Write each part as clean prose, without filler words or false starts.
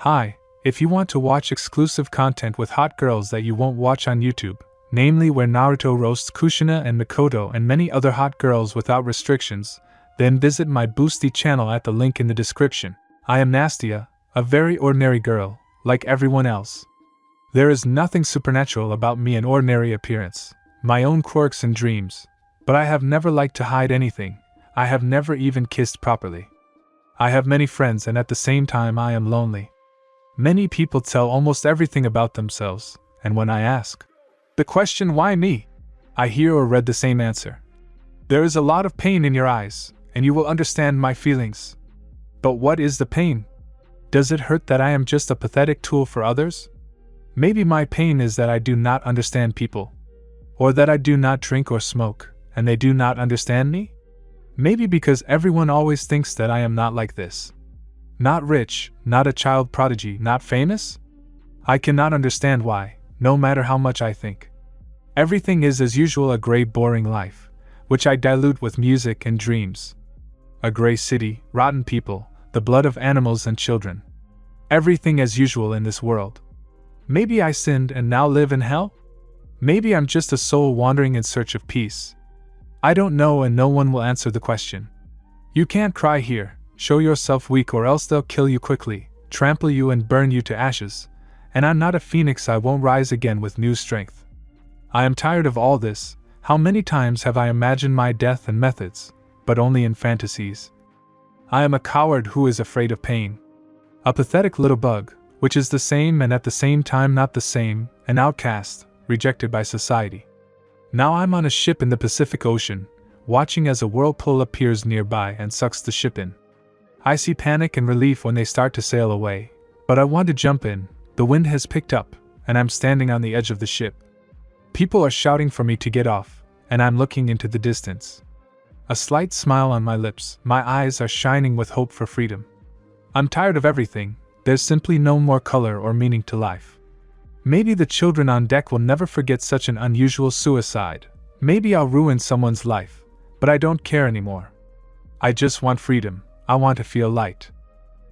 Hi, if you want to watch exclusive content with hot girls that you won't watch on YouTube, namely where Naruto roasts Kushina and Mikoto and many other hot girls without restrictions, then visit my Boosty channel at the link in the description. I am Nastia, a very ordinary girl, like everyone else. There is nothing supernatural about me, an ordinary appearance, my own quirks and dreams, but I have never liked to hide anything. I have never even kissed properly. I have many friends and at the same time I am lonely. Many people tell almost everything about themselves, and when I ask the question, why me? I hear or read the same answer. There is a lot of pain in your eyes, and you will understand my feelings. But what is the pain? Does it hurt that I am just a pathetic tool for others? Maybe my pain is that I do not understand people. Or that I do not drink or smoke, and they do not understand me? Maybe because everyone always thinks that I am not like this. Not rich, not a child prodigy, not famous? I cannot understand why, no matter how much I think. Everything is as usual, a gray boring life, which I dilute with music and dreams. A gray city, rotten people, the blood of animals and children. Everything as usual in this world. Maybe I sinned and now live in hell? Maybe I'm just a soul wandering in search of peace. I don't know, and no one will answer the question. You can't cry here. Show yourself weak or else they'll kill you quickly, trample you and burn you to ashes, and I'm not a phoenix, I won't rise again with new strength. I am tired of all this. How many times have I imagined my death and methods, but only in fantasies? I am a coward who is afraid of pain. A pathetic little bug, which is the same and at the same time not the same, an outcast, rejected by society. Now I'm on a ship in the Pacific Ocean, watching as a whirlpool appears nearby and sucks the ship in. I see panic and relief when they start to sail away, but I want to jump in. The wind has picked up, and I'm standing on the edge of the ship. People are shouting for me to get off, and I'm looking into the distance. A slight smile on my lips, my eyes are shining with hope for freedom. I'm tired of everything, there's simply no more color or meaning to life. Maybe the children on deck will never forget such an unusual suicide. Maybe I'll ruin someone's life, but I don't care anymore. I just want freedom. I want to feel light.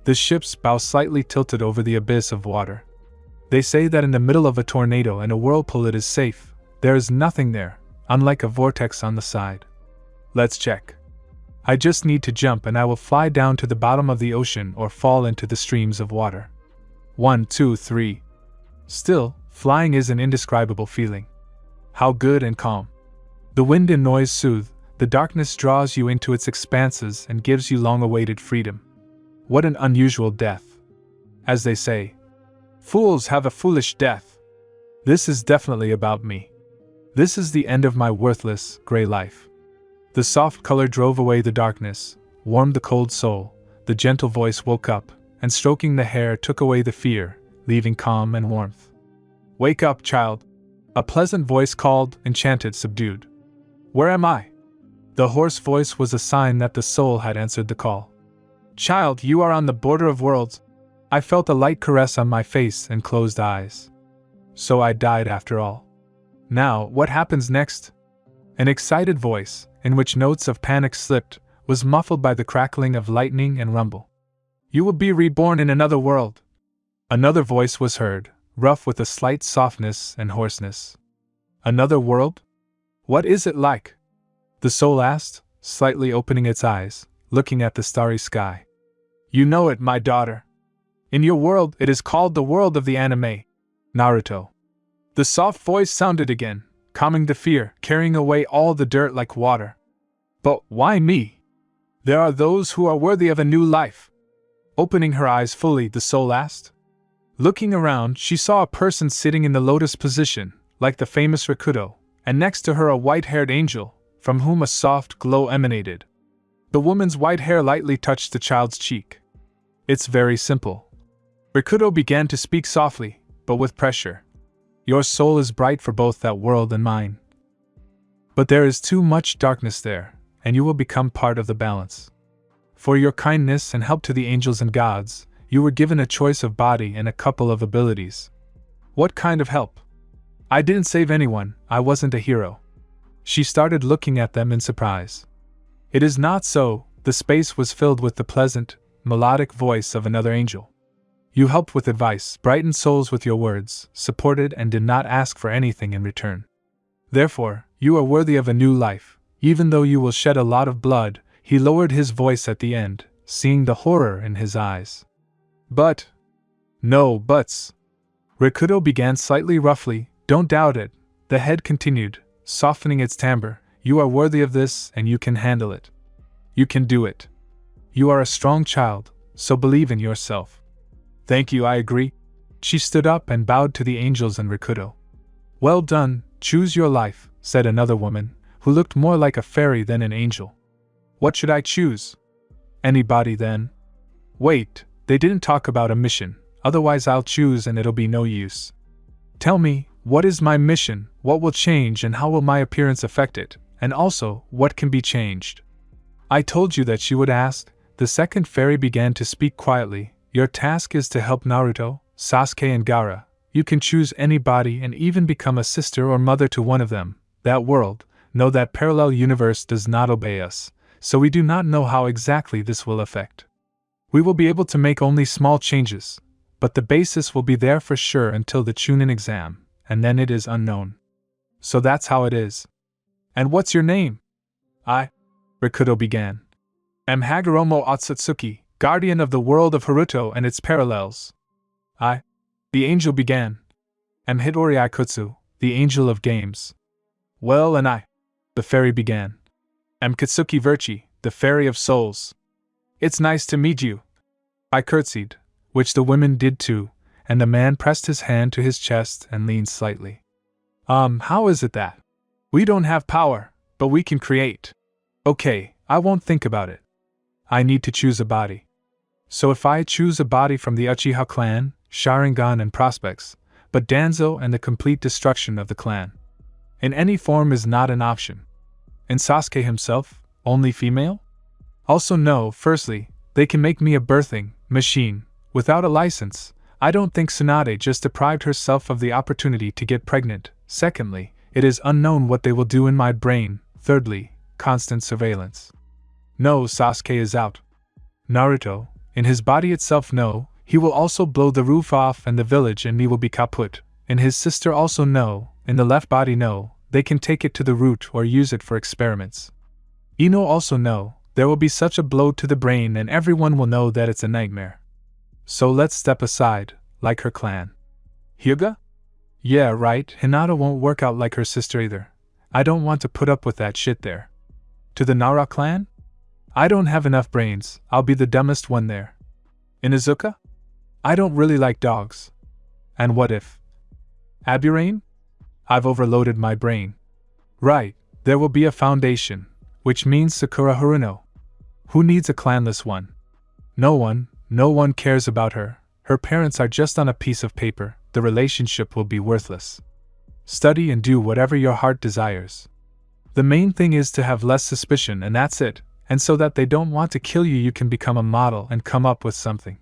The ship's bow slightly tilted over the abyss of water. They say that in the middle of a tornado and a whirlpool it is safe. There is nothing there, unlike a vortex on the side. Let's check. I just need to jump and I will fly down to the bottom of the ocean or fall into the streams of water. 1, 2, 3. Still, flying is an indescribable feeling. How good and calm. The wind and noise soothe. The darkness draws you into its expanses and gives you long-awaited freedom. What an unusual death. As they say, fools have a foolish death. This is definitely about me. This is the end of my worthless, gray life. The soft color drove away the darkness, warmed the cold soul. The gentle voice woke up, and stroking the hair took away the fear, leaving calm and warmth. Wake up, child. A pleasant voice called, enchanted, subdued. Where am I? The hoarse voice was a sign that the soul had answered the call. Child, you are on the border of worlds. I felt a light caress on my face and closed eyes. So I died after all. Now, what happens next? An excited voice, in which notes of panic slipped, was muffled by the crackling of lightning and rumble. You will be reborn in another world. Another voice was heard, rough with a slight softness and hoarseness. Another world? What is it like? The soul asked, slightly opening its eyes, looking at the starry sky. You know it, my daughter. In your world, it is called the world of the anime, Naruto. The soft voice sounded again, calming the fear, carrying away all the dirt like water. But why me? There are those who are worthy of a new life. Opening her eyes fully, the soul asked. Looking around, she saw a person sitting in the lotus position, like the famous Rakuto, and next to her a white-haired angel, from whom a soft glow emanated. The woman's white hair lightly touched the child's cheek. It's very simple. Rakuto began to speak softly, but with pressure. Your soul is bright for both that world and mine. But there is too much darkness there, and you will become part of the balance. For your kindness and help to the angels and gods, you were given a choice of body and a couple of abilities. What kind of help? I didn't save anyone, I wasn't a hero. She started looking at them in surprise. It is not so, the space was filled with the pleasant, melodic voice of another angel. You helped with advice, brightened souls with your words, supported and did not ask for anything in return. Therefore, you are worthy of a new life, even though you will shed a lot of blood." He lowered his voice at the end, seeing the horror in his eyes. "But—" "No buts," Rikudo began slightly roughly. "Don't doubt it," the head continued, softening its timbre. "You are worthy of this and you can handle it. You can do it. You are a strong child, so believe in yourself." "Thank you, I agree." She stood up and bowed to the angels and Rikudo. "Well done, choose your life," said another woman, who looked more like a fairy than an angel. "What should I choose?" "Anybody then." "Wait, they didn't talk about a mission, otherwise I'll choose and it'll be no use." "Tell me, what is my mission, what will change and how will my appearance affect it, and also, what can be changed?" "I told you that she would ask." The second fairy began to speak quietly. "Your task is to help Naruto, Sasuke and Gaara. You can choose anybody and even become a sister or mother to one of them. That world, no, that parallel universe does not obey us, so we do not know how exactly this will affect. We will be able to make only small changes, but the basis will be there for sure until the Chunin exam, and then it is unknown. So that's how it is." "And what's your name?" Rikudo began. "Am Hagoromo Otsutsuki, guardian of the world of Haruto and its parallels." The angel began. "Am Hitori Ikutsu, the angel of games." "Well, and the fairy began. "Am Katsuki Virchi, the fairy of souls." "It's nice to meet you." I curtsied, which the women did too, and the man pressed his hand to his chest and leaned slightly. How is it that we don't have power, but we can create?" "Okay, I won't think about it. I need to choose a body. So if I choose a body from the Uchiha clan, Sharingan and prospects, but Danzo and the complete destruction of the clan. In any form is not an option. And Sasuke himself, only female? Also no, firstly, they can make me a birthing machine, without a license. I don't think Tsunade just deprived herself of the opportunity to get pregnant. Secondly, it is unknown what they will do in my brain. Thirdly, constant surveillance. No, Sasuke is out. Naruto, in his body itself no, he will also blow the roof off and the village and me will be kaput. In his sister also no, in the left body no, they can take it to the root or use it for experiments. Ino also no, there will be such a blow to the brain and everyone will know that it's a nightmare. So let's step aside, like her clan. Hyuga? Yeah, right, Hinata won't work out like her sister either. I don't want to put up with that shit there. To the Nara clan? I don't have enough brains, I'll be the dumbest one there. Inuzuka? I don't really like dogs. And what if? Aburain? I've overloaded my brain. Right, there will be a foundation, which means Sakura Haruno. Who needs a clanless one? No one cares about her. Her parents are just on a piece of paper, the relationship will be worthless. Study and do whatever your heart desires. The main thing is to have less suspicion and that's it, and so that they don't want to kill you you can become a model and come up with something.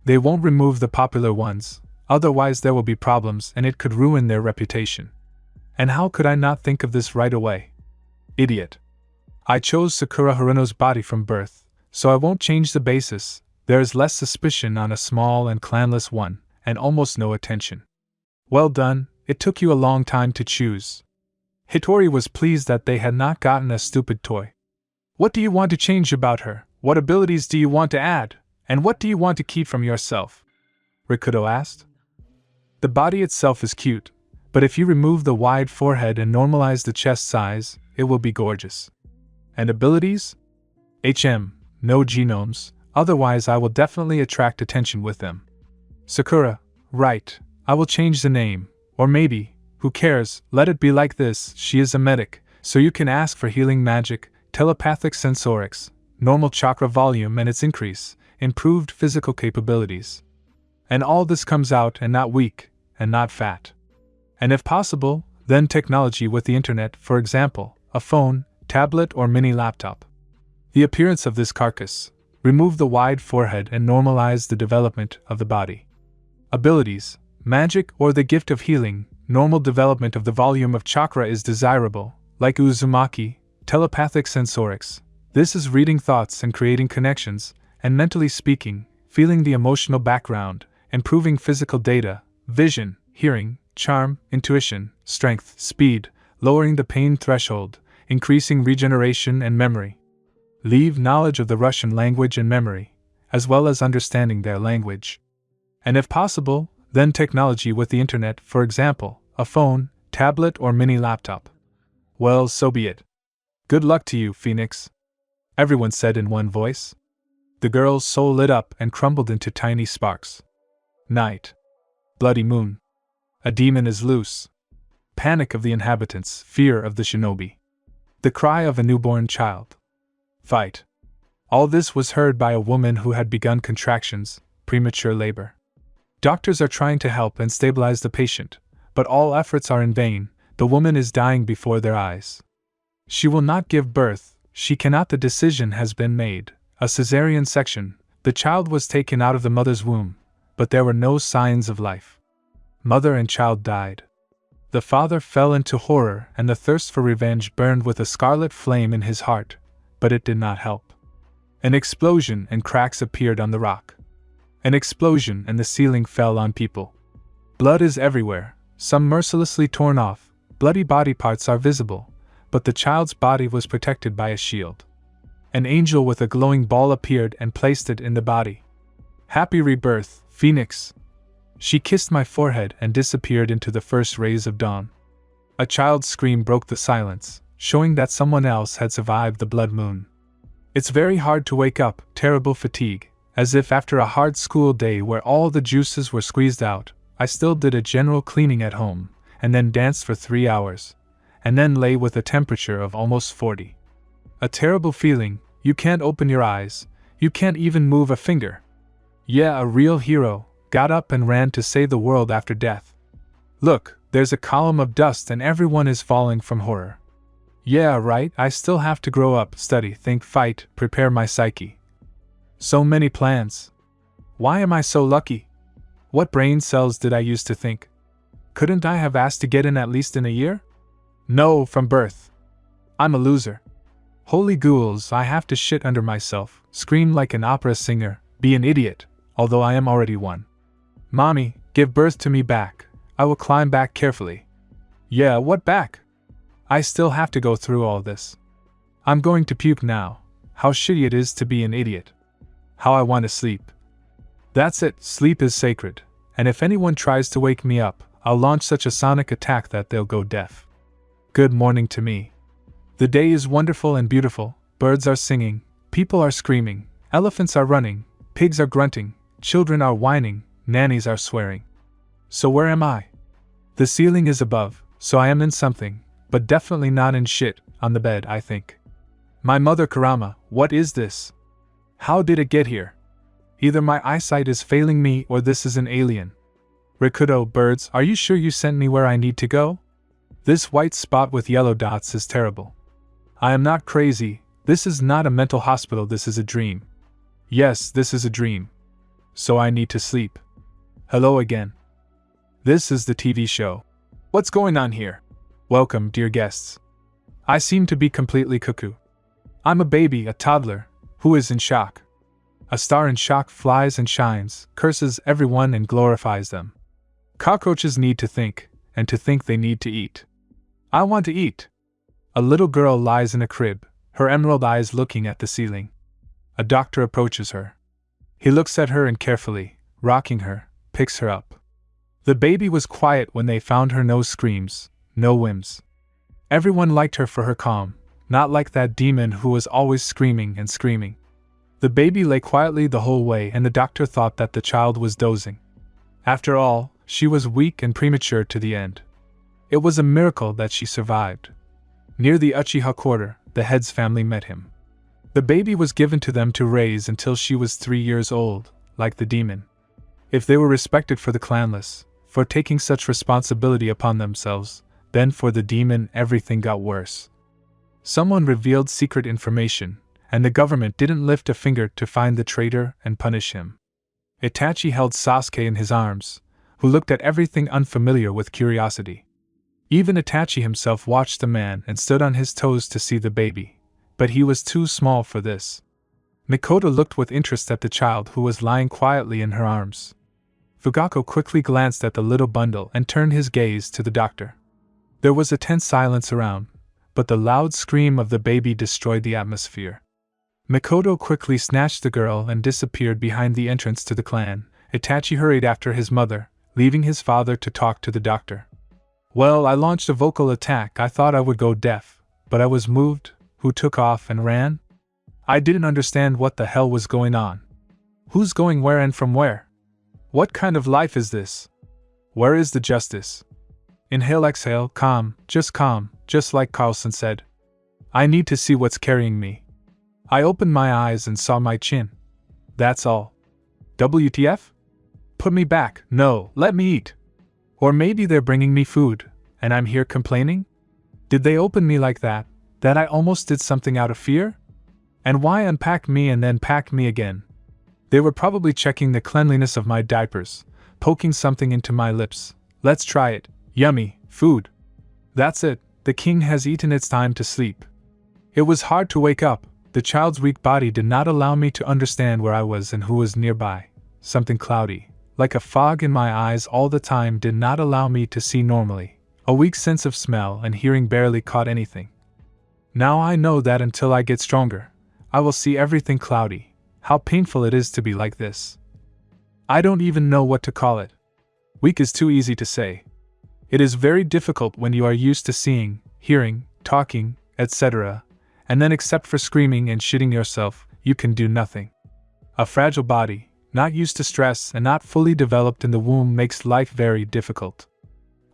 They won't remove the popular ones, otherwise there will be problems and it could ruin their reputation. And how could I not think of this right away? Idiot. I chose Sakura Haruno's body from birth, so I won't change the basis. There is less suspicion on a small and clanless one, and almost no attention. Well done, it took you a long time to choose. Hitori was pleased that they had not gotten a stupid toy. What do you want to change about her? What abilities do you want to add? And what do you want to keep from yourself? Rikudo asked. The body itself is cute, but if you remove the wide forehead and normalize the chest size, it will be gorgeous. And abilities? No genomes, otherwise I will definitely attract attention with them. Sakura, right, I will change the name, or maybe, who cares, let it be like this, she is a medic, so you can ask for healing magic, telepathic sensorics, normal chakra volume and its increase, improved physical capabilities. And all this comes out and not weak, and not fat. And if possible, then technology with the internet, for example, a phone, tablet or mini laptop. The appearance of this carcass. Remove the wide forehead and normalize the development of the body. Abilities, magic or the gift of healing, normal development of the volume of chakra is desirable, like Uzumaki, telepathic sensorics. This is reading thoughts and creating connections, and mentally speaking, feeling the emotional background, improving physical data, vision, hearing, charm, intuition, strength, speed, lowering the pain threshold, increasing regeneration and memory. Leave knowledge of the Russian language and memory, as well as understanding their language. And if possible, then technology with the internet, for example, a phone, tablet, or mini laptop. Well, so be it. Good luck to you, Phoenix, everyone said in one voice. The girl's soul lit up and crumbled into tiny sparks. Night. Bloody moon. A demon is loose. Panic of the inhabitants, fear of the shinobi. The cry of a newborn child. Fight. All this was heard by a woman who had begun contractions, premature labor. Doctors are trying to help and stabilize the patient, but all efforts are in vain. The woman is dying before their eyes. She will not give birth, she cannot. The decision has been made. A cesarean section. The child was taken out of the mother's womb, but there were no signs of life. Mother and child died. The father fell into horror, and the thirst for revenge burned with a scarlet flame in his heart, but it did not help. An explosion and cracks appeared on the rock. An explosion and the ceiling fell on people. Blood is everywhere, some mercilessly torn off, bloody body parts are visible, but the child's body was protected by a shield. An angel with a glowing ball appeared and placed it in the body. Happy rebirth, Phoenix! She kissed my forehead and disappeared into the first rays of dawn. A child's scream broke the silence, showing that someone else had survived the blood moon. It's very hard to wake up, terrible fatigue, as if after a hard school day where all the juices were squeezed out. I still did a general cleaning at home, and then danced for 3 hours, and then lay with a temperature of almost 40. A terrible feeling, you can't open your eyes, you can't even move a finger. Yeah, a real hero, got up and ran to save the world after death. Look, there's a column of dust and everyone is falling from horror. Yeah, right, I still have to grow up, study, think, fight, prepare my psyche. So many plans. Why am I so lucky? What brain cells did I use to think? Couldn't I have asked to get in at least in a year? No, from birth. I'm a loser. Holy ghouls, I have to shit under myself, scream like an opera singer, be an idiot, although I am already one. Mommy, give birth to me back. I will climb back carefully. Yeah, what back? I still have to go through all this. I'm going to puke now. How shitty it is to be an idiot. How I want to sleep. That's it, sleep is sacred, and if anyone tries to wake me up, I'll launch such a sonic attack that they'll go deaf. Good morning to me. The day is wonderful and beautiful, birds are singing, people are screaming, elephants are running, pigs are grunting, children are whining, nannies are swearing. So where am I? The ceiling is above, so I am in something, but definitely not in shit, on the bed, I think. My mother Karama, what is this? How did it get here? Either my eyesight is failing me or this is an alien. Rikudo, birds, are you sure you sent me where I need to go? This white spot with yellow dots is terrible. I am not crazy, this is not a mental hospital, this is a dream. Yes, this is a dream. So I need to sleep. Hello again. This is the TV show. What's going on here? Welcome, dear guests. I seem to be completely cuckoo. I'm a baby, a toddler, who is in shock. A star in shock flies and shines, curses everyone and glorifies them. Cockroaches need to think, and to think they need to eat. I want to eat. A little girl lies in a crib, her emerald eyes looking at the ceiling. A doctor approaches her. He looks at her and carefully, rocking her, picks her up. The baby was quiet when they found her, no screams, no whims. Everyone liked her for her calm, not like that demon who was always screaming and screaming. The baby lay quietly the whole way and the doctor thought that the child was dozing. After all, she was weak and premature to the end. It was a miracle that she survived. Near the Uchiha quarter, the head's family met him. The baby was given to them to raise until she was 3 years old, like the demon. If they were respected for the clanless, for taking such responsibility upon themselves, then for the demon everything got worse. Someone revealed secret information, and the government didn't lift a finger to find the traitor and punish him. Itachi held Sasuke in his arms, who looked at everything unfamiliar with curiosity. Even Itachi himself watched the man and stood on his toes to see the baby, but he was too small for this. Mikoto looked with interest at the child who was lying quietly in her arms. Fugako quickly glanced at the little bundle and turned his gaze to the doctor. There was a tense silence around, but the loud scream of the baby destroyed the atmosphere. Mikoto quickly snatched the girl and disappeared behind the entrance to the clan. Itachi hurried after his mother, leaving his father to talk to the doctor. Well, I launched a vocal attack. I thought I would go deaf, but I was moved. Who took off and ran? I didn't understand what the hell was going on. Who's going where and from where? What kind of life is this? Where is the justice? Inhale, exhale, calm, just like Carlson said. I need to see what's carrying me. I opened my eyes and saw my chin. That's all. WTF? Put me back. No, let me eat. Or maybe they're bringing me food, and I'm here complaining? Did they open me like that I almost did something out of fear? And why unpack me and then pack me again? They were probably checking the cleanliness of my diapers, poking something into my lips. Let's try it. Yummy, food. That's it, the king has eaten, it's time to sleep. It was hard to wake up. The child's weak body did not allow me to understand where I was and who was nearby. Something cloudy, like a fog in my eyes all the time, did not allow me to see normally. A weak sense of smell and hearing barely caught anything. Now I know that until I get stronger, I will see everything cloudy. How painful it is to be like this. I don't even know what to call it. Weak is too easy to say. It is very difficult when you are used to seeing, hearing, talking, etc., and then except for screaming and shitting yourself, you can do nothing. A fragile body, not used to stress and not fully developed in the womb, makes life very difficult.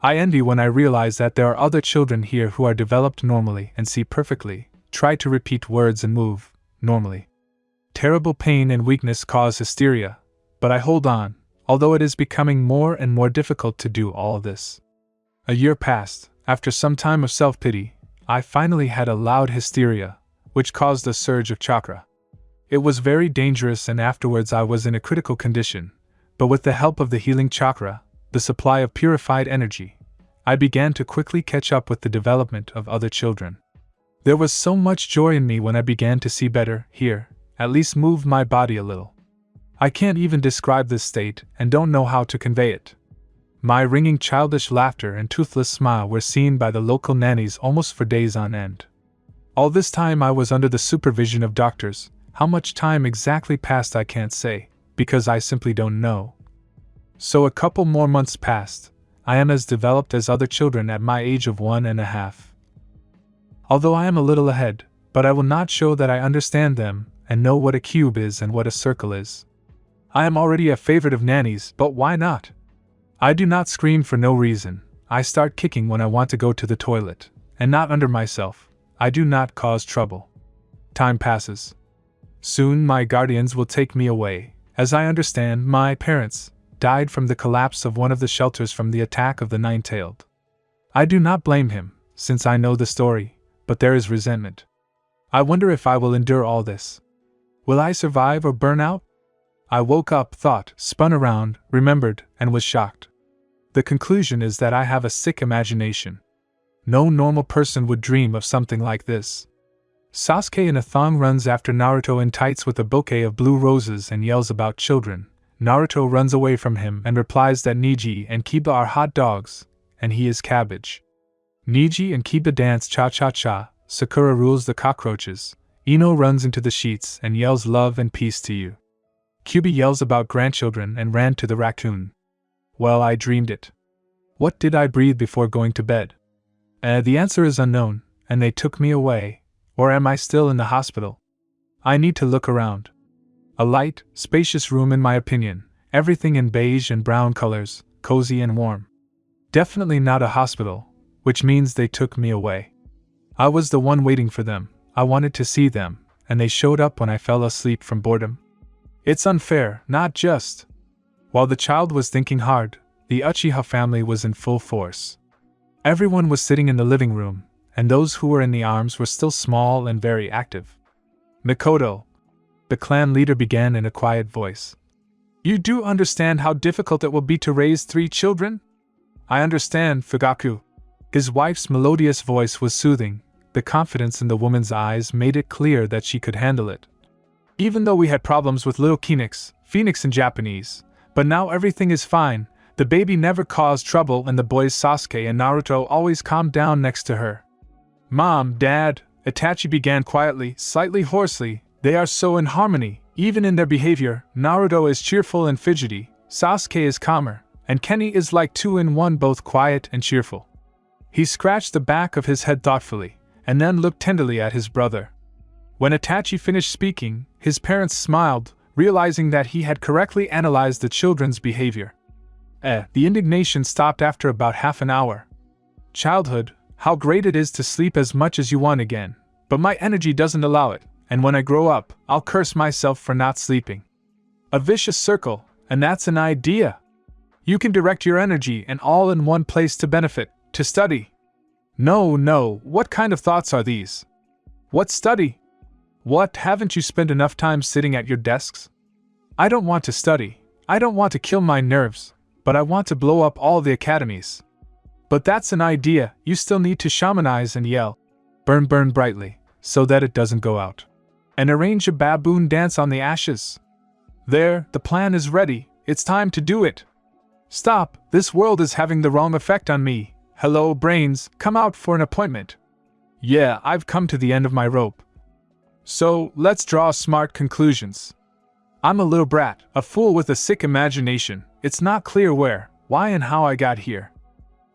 I envy when I realize that there are other children here who are developed normally and see perfectly, try to repeat words and move normally. Terrible pain and weakness cause hysteria, but I hold on, although it is becoming more and more difficult to do all this. A year passed. After some time of self-pity, I finally had a loud hysteria, which caused a surge of chakra. It was very dangerous, and afterwards I was in a critical condition, but with the help of the healing chakra, the supply of purified energy, I began to quickly catch up with the development of other children. There was so much joy in me when I began to see better, hear, at least move my body a little. I can't even describe this state and don't know how to convey it. My ringing childish laughter and toothless smile were seen by the local nannies almost for days on end. All this time I was under the supervision of doctors. How much time exactly passed I can't say, because I simply don't know. So a couple more months passed. I am as developed as other children at my age of 1.5. Although I am a little ahead, but I will not show that I understand them and know what a cube is and what a circle is. I am already a favorite of nannies, but why not? I do not scream for no reason. I start kicking when I want to go to the toilet, and not under myself. I do not cause trouble. Time passes. Soon my guardians will take me away. As I understand, my parents died from the collapse of one of the shelters from the attack of the nine-tailed. I do not blame him, since I know the story, but there is resentment. I wonder if I will endure all this. Will I survive or burn out? I woke up, thought, spun around, remembered, and was shocked. The conclusion is that I have a sick imagination. No normal person would dream of something like this. Sasuke in a thong runs after Naruto in tights with a bouquet of blue roses and yells about children. Naruto runs away from him and replies that Niji and Kiba are hot dogs, and he is cabbage. Niji and Kiba dance cha-cha-cha. Sakura rules the cockroaches. Ino runs into the sheets and yells love and peace to you. Kyubi yells about grandchildren and ran to the raccoon. Well, I dreamed it. What did I breathe before going to bed? The answer is unknown, and they took me away. Or am I still in the hospital? I need to look around. A light, spacious room in my opinion, everything in beige and brown colors, cozy and warm. Definitely not a hospital, which means they took me away. I was the one waiting for them. I wanted to see them, and they showed up when I fell asleep from boredom. It's unfair, not just. While the child was thinking hard, the Uchiha family was in full force. Everyone was sitting in the living room, and those who were in the arms were still small and very active. Mikoto, the clan leader began in a quiet voice. You do understand how difficult it will be to raise 3 children? I understand, Fugaku. His wife's melodious voice was soothing. The confidence in the woman's eyes made it clear that she could handle it. Even though we had problems with little Phoenix in Japanese, but now everything is fine. The baby never caused trouble and the boys Sasuke and Naruto always calmed down next to her. Mom, Dad, Itachi began quietly, slightly hoarsely, they are so in harmony, even in their behavior. Naruto is cheerful and fidgety, Sasuke is calmer, and Kenny is like two in one, both quiet and cheerful. He scratched the back of his head thoughtfully, and then looked tenderly at his brother. When Itachi finished speaking, his parents smiled, realizing that he had correctly analyzed the children's behavior. The indignation stopped after about half an hour. Childhood, how great it is to sleep as much as you want again, but my energy doesn't allow it, and when I grow up, I'll curse myself for not sleeping. A vicious circle, and that's an idea. You can direct your energy and all in one place to benefit, to study. No, what kind of thoughts are these? What study? What, haven't you spent enough time sitting at your desks? I don't want to study, I don't want to kill my nerves, but I want to blow up all the academies. But that's an idea, you still need to shamanize and yell. Burn brightly, so that it doesn't go out. And arrange a baboon dance on the ashes. There, the plan is ready, it's time to do it. Stop, this world is having the wrong effect on me. Hello, brains, come out for an appointment. Yeah, I've come to the end of my rope. So, let's draw smart conclusions. I'm a little brat, a fool with a sick imagination. It's not clear where, why and how I got here.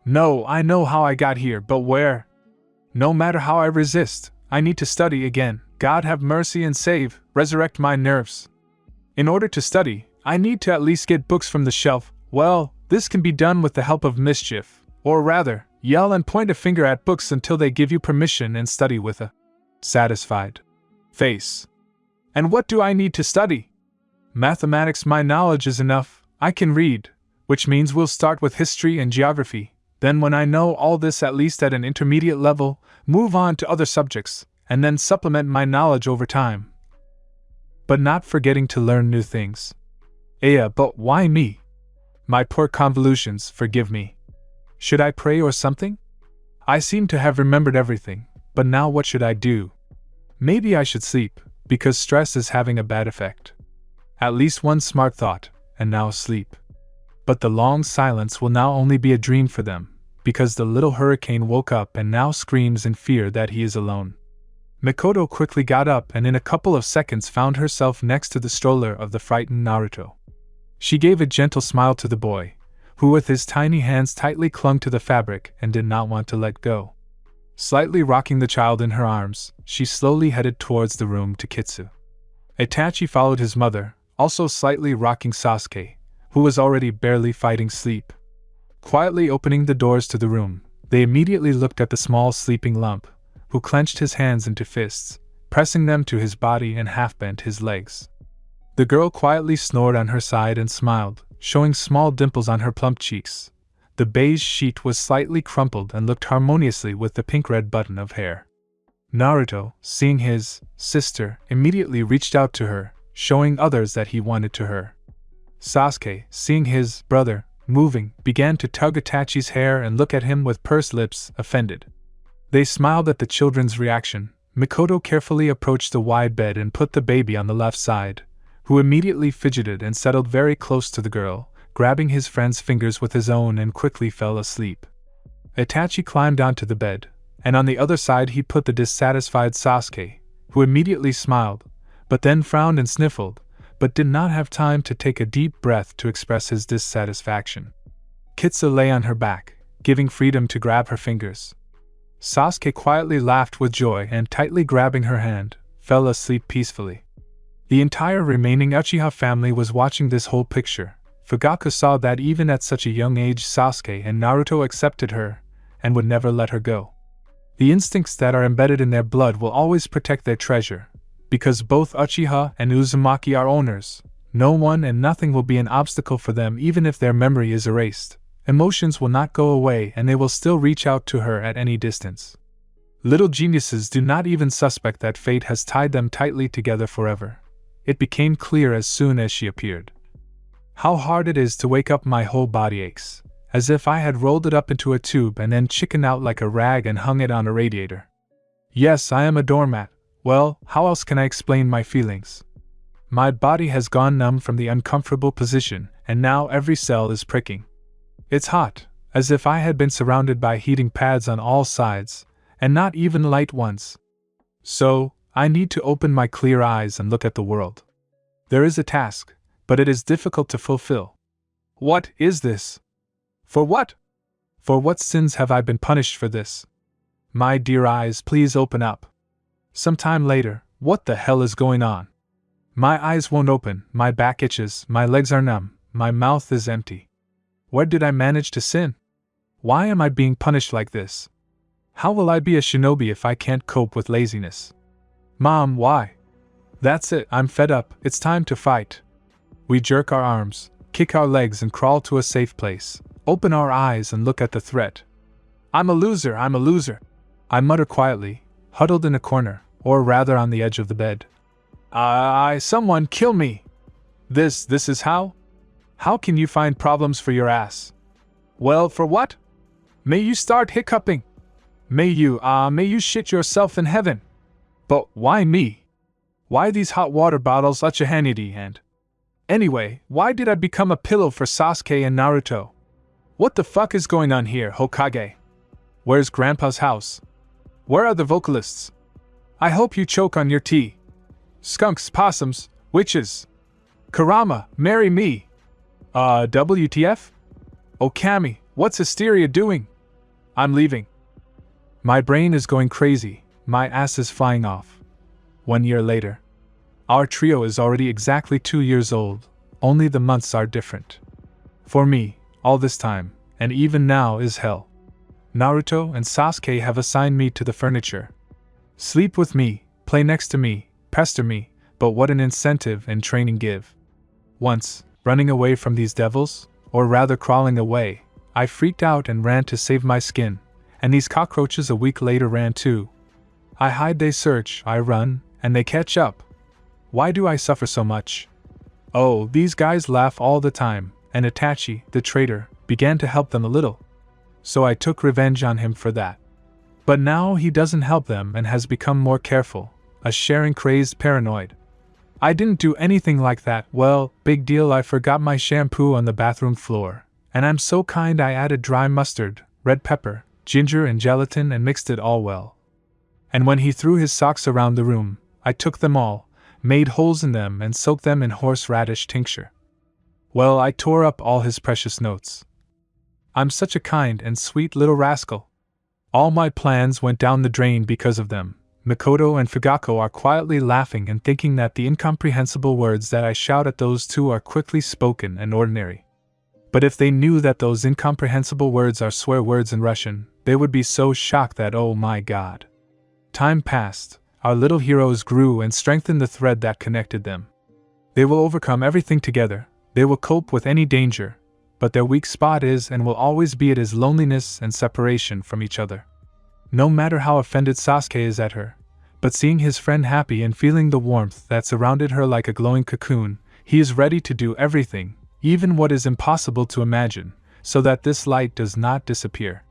No, I know how I got here, but where? No matter how I resist, I need to study again. God have mercy and save, resurrect my nerves. In order to study, I need to at least get books from the shelf. Well, this can be done with the help of mischief, or rather, yell and point a finger at books until they give you permission and study with a satisfied face. And what do I need to study? Mathematics, my knowledge is enough, I can read, which means we'll start with history and geography, then when I know all this at least at an intermediate level, move on to other subjects, and then supplement my knowledge over time. But not forgetting to learn new things. But why me? My poor convolutions, forgive me. Should I pray or something? I seem to have remembered everything, but now what should I do? Maybe I should sleep, because stress is having a bad effect. At least one smart thought, and now sleep. But the long silence will now only be a dream for them, because the little hurricane woke up and now screams in fear that he is alone. Mikoto quickly got up and in a couple of seconds found herself next to the stroller of the frightened Naruto. She gave a gentle smile to the boy, who with his tiny hands tightly clung to the fabric and did not want to let go. Slightly rocking the child in her arms, she slowly headed towards the room to Kitsu. Itachi followed his mother, also slightly rocking Sasuke, who was already barely fighting sleep. Quietly opening the doors to the room, they immediately looked at the small sleeping lump, who clenched his hands into fists, pressing them to his body and half-bent his legs. The girl quietly snored on her side and smiled, showing small dimples on her plump cheeks. The beige sheet was slightly crumpled and looked harmoniously with the pink-red button of hair. Naruto, seeing his sister, immediately reached out to her, showing others that he wanted to her. Sasuke, seeing his brother moving, began to tug Itachi's hair and look at him with pursed lips, offended. They smiled at the children's reaction. Mikoto carefully approached the wide bed and put the baby on the left side, who immediately fidgeted and settled very close to the girl, grabbing his friend's fingers with his own and quickly fell asleep. Itachi climbed onto the bed, and on the other side he put the dissatisfied Sasuke, who immediately smiled, but then frowned and sniffled, but did not have time to take a deep breath to express his dissatisfaction. Kitsu lay on her back, giving freedom to grab her fingers. Sasuke quietly laughed with joy and tightly grabbing her hand, fell asleep peacefully. The entire remaining Uchiha family was watching this whole picture. Fugaku saw that even at such a young age Sasuke and Naruto accepted her, and would never let her go. The instincts that are embedded in their blood will always protect their treasure, because both Uchiha and Uzumaki are owners. No one and nothing will be an obstacle for them even if their memory is erased. Emotions will not go away and they will still reach out to her at any distance. Little geniuses do not even suspect that fate has tied them tightly together forever. It became clear as soon as she appeared. How hard it is to wake up, my whole body aches, as if I had rolled it up into a tube and then chickened out like a rag and hung it on a radiator. Yes, I am a doormat. Well, how else can I explain my feelings? My body has gone numb from the uncomfortable position, and now every cell is pricking. It's hot, as if I had been surrounded by heating pads on all sides, and not even light ones. So, I need to open my clear eyes and look at the world. There is a task, but it is difficult to fulfill. What is this? For what? For what sins have I been punished for this? My dear eyes, please open up. Some time later, what the hell is going on? My eyes won't open, my back itches, my legs are numb, my mouth is empty. Where did I manage to sin? Why am I being punished like this? How will I be a shinobi if I can't cope with laziness? Mom, why? That's it, I'm fed up, it's time to fight. We jerk our arms, kick our legs and crawl to a safe place, open our eyes and look at the threat. I'm a loser, I'm a loser. I mutter quietly, huddled in a corner, or rather on the edge of the bed. Someone kill me! This is how? How can you find problems for your ass? Well, for what? May you start hiccuping. May you shit yourself in heaven. But why me? Why these hot water bottles such a handy hand? Anyway, why did I become a pillow for Sasuke and Naruto? What the fuck is going on here, Hokage? Where's Grandpa's house? Where are the vocalists? I hope you choke on your tea. Skunks, possums, witches. Kurama, marry me. WTF? Okami, what's Hysteria doing? I'm leaving. My brain is going crazy, my ass is flying off. 1 year later. Our trio is already exactly 2 years old, only the months are different. For me, all this time, and even now is hell. Naruto and Sasuke have assigned me to the furniture. Sleep with me, play next to me, pester me, but what an incentive and training give. Once, running away from these devils, or rather crawling away, I freaked out and ran to save my skin, and these cockroaches a week later ran too. I hide, they search, I run, and they catch up. Why do I suffer so much? Oh, these guys laugh all the time, and Itachi, the traitor, began to help them a little. So I took revenge on him for that. But now he doesn't help them and has become more careful, a sharing-crazed paranoid. I didn't do anything like that, well, big deal, I forgot my shampoo on the bathroom floor, and I'm so kind I added dry mustard, red pepper, ginger and gelatin and mixed it all well. And when he threw his socks around the room, I took them all, made holes in them and soaked them in horseradish tincture. Well, I tore up all his precious notes. I'm such a kind and sweet little rascal. All my plans went down the drain because of them. Mikoto and Fugako are quietly laughing and thinking that the incomprehensible words that I shout at those two are quickly spoken and ordinary. But if they knew that those incomprehensible words are swear words in Russian, they would be so shocked that oh my god. Time passed, our little heroes grew and strengthened the thread that connected them. They will overcome everything together, they will cope with any danger, but their weak spot is and will always be it is loneliness and separation from each other. No matter how offended Sasuke is at her, but seeing his friend happy and feeling the warmth that surrounded her like a glowing cocoon, he is ready to do everything, even what is impossible to imagine, so that this light does not disappear.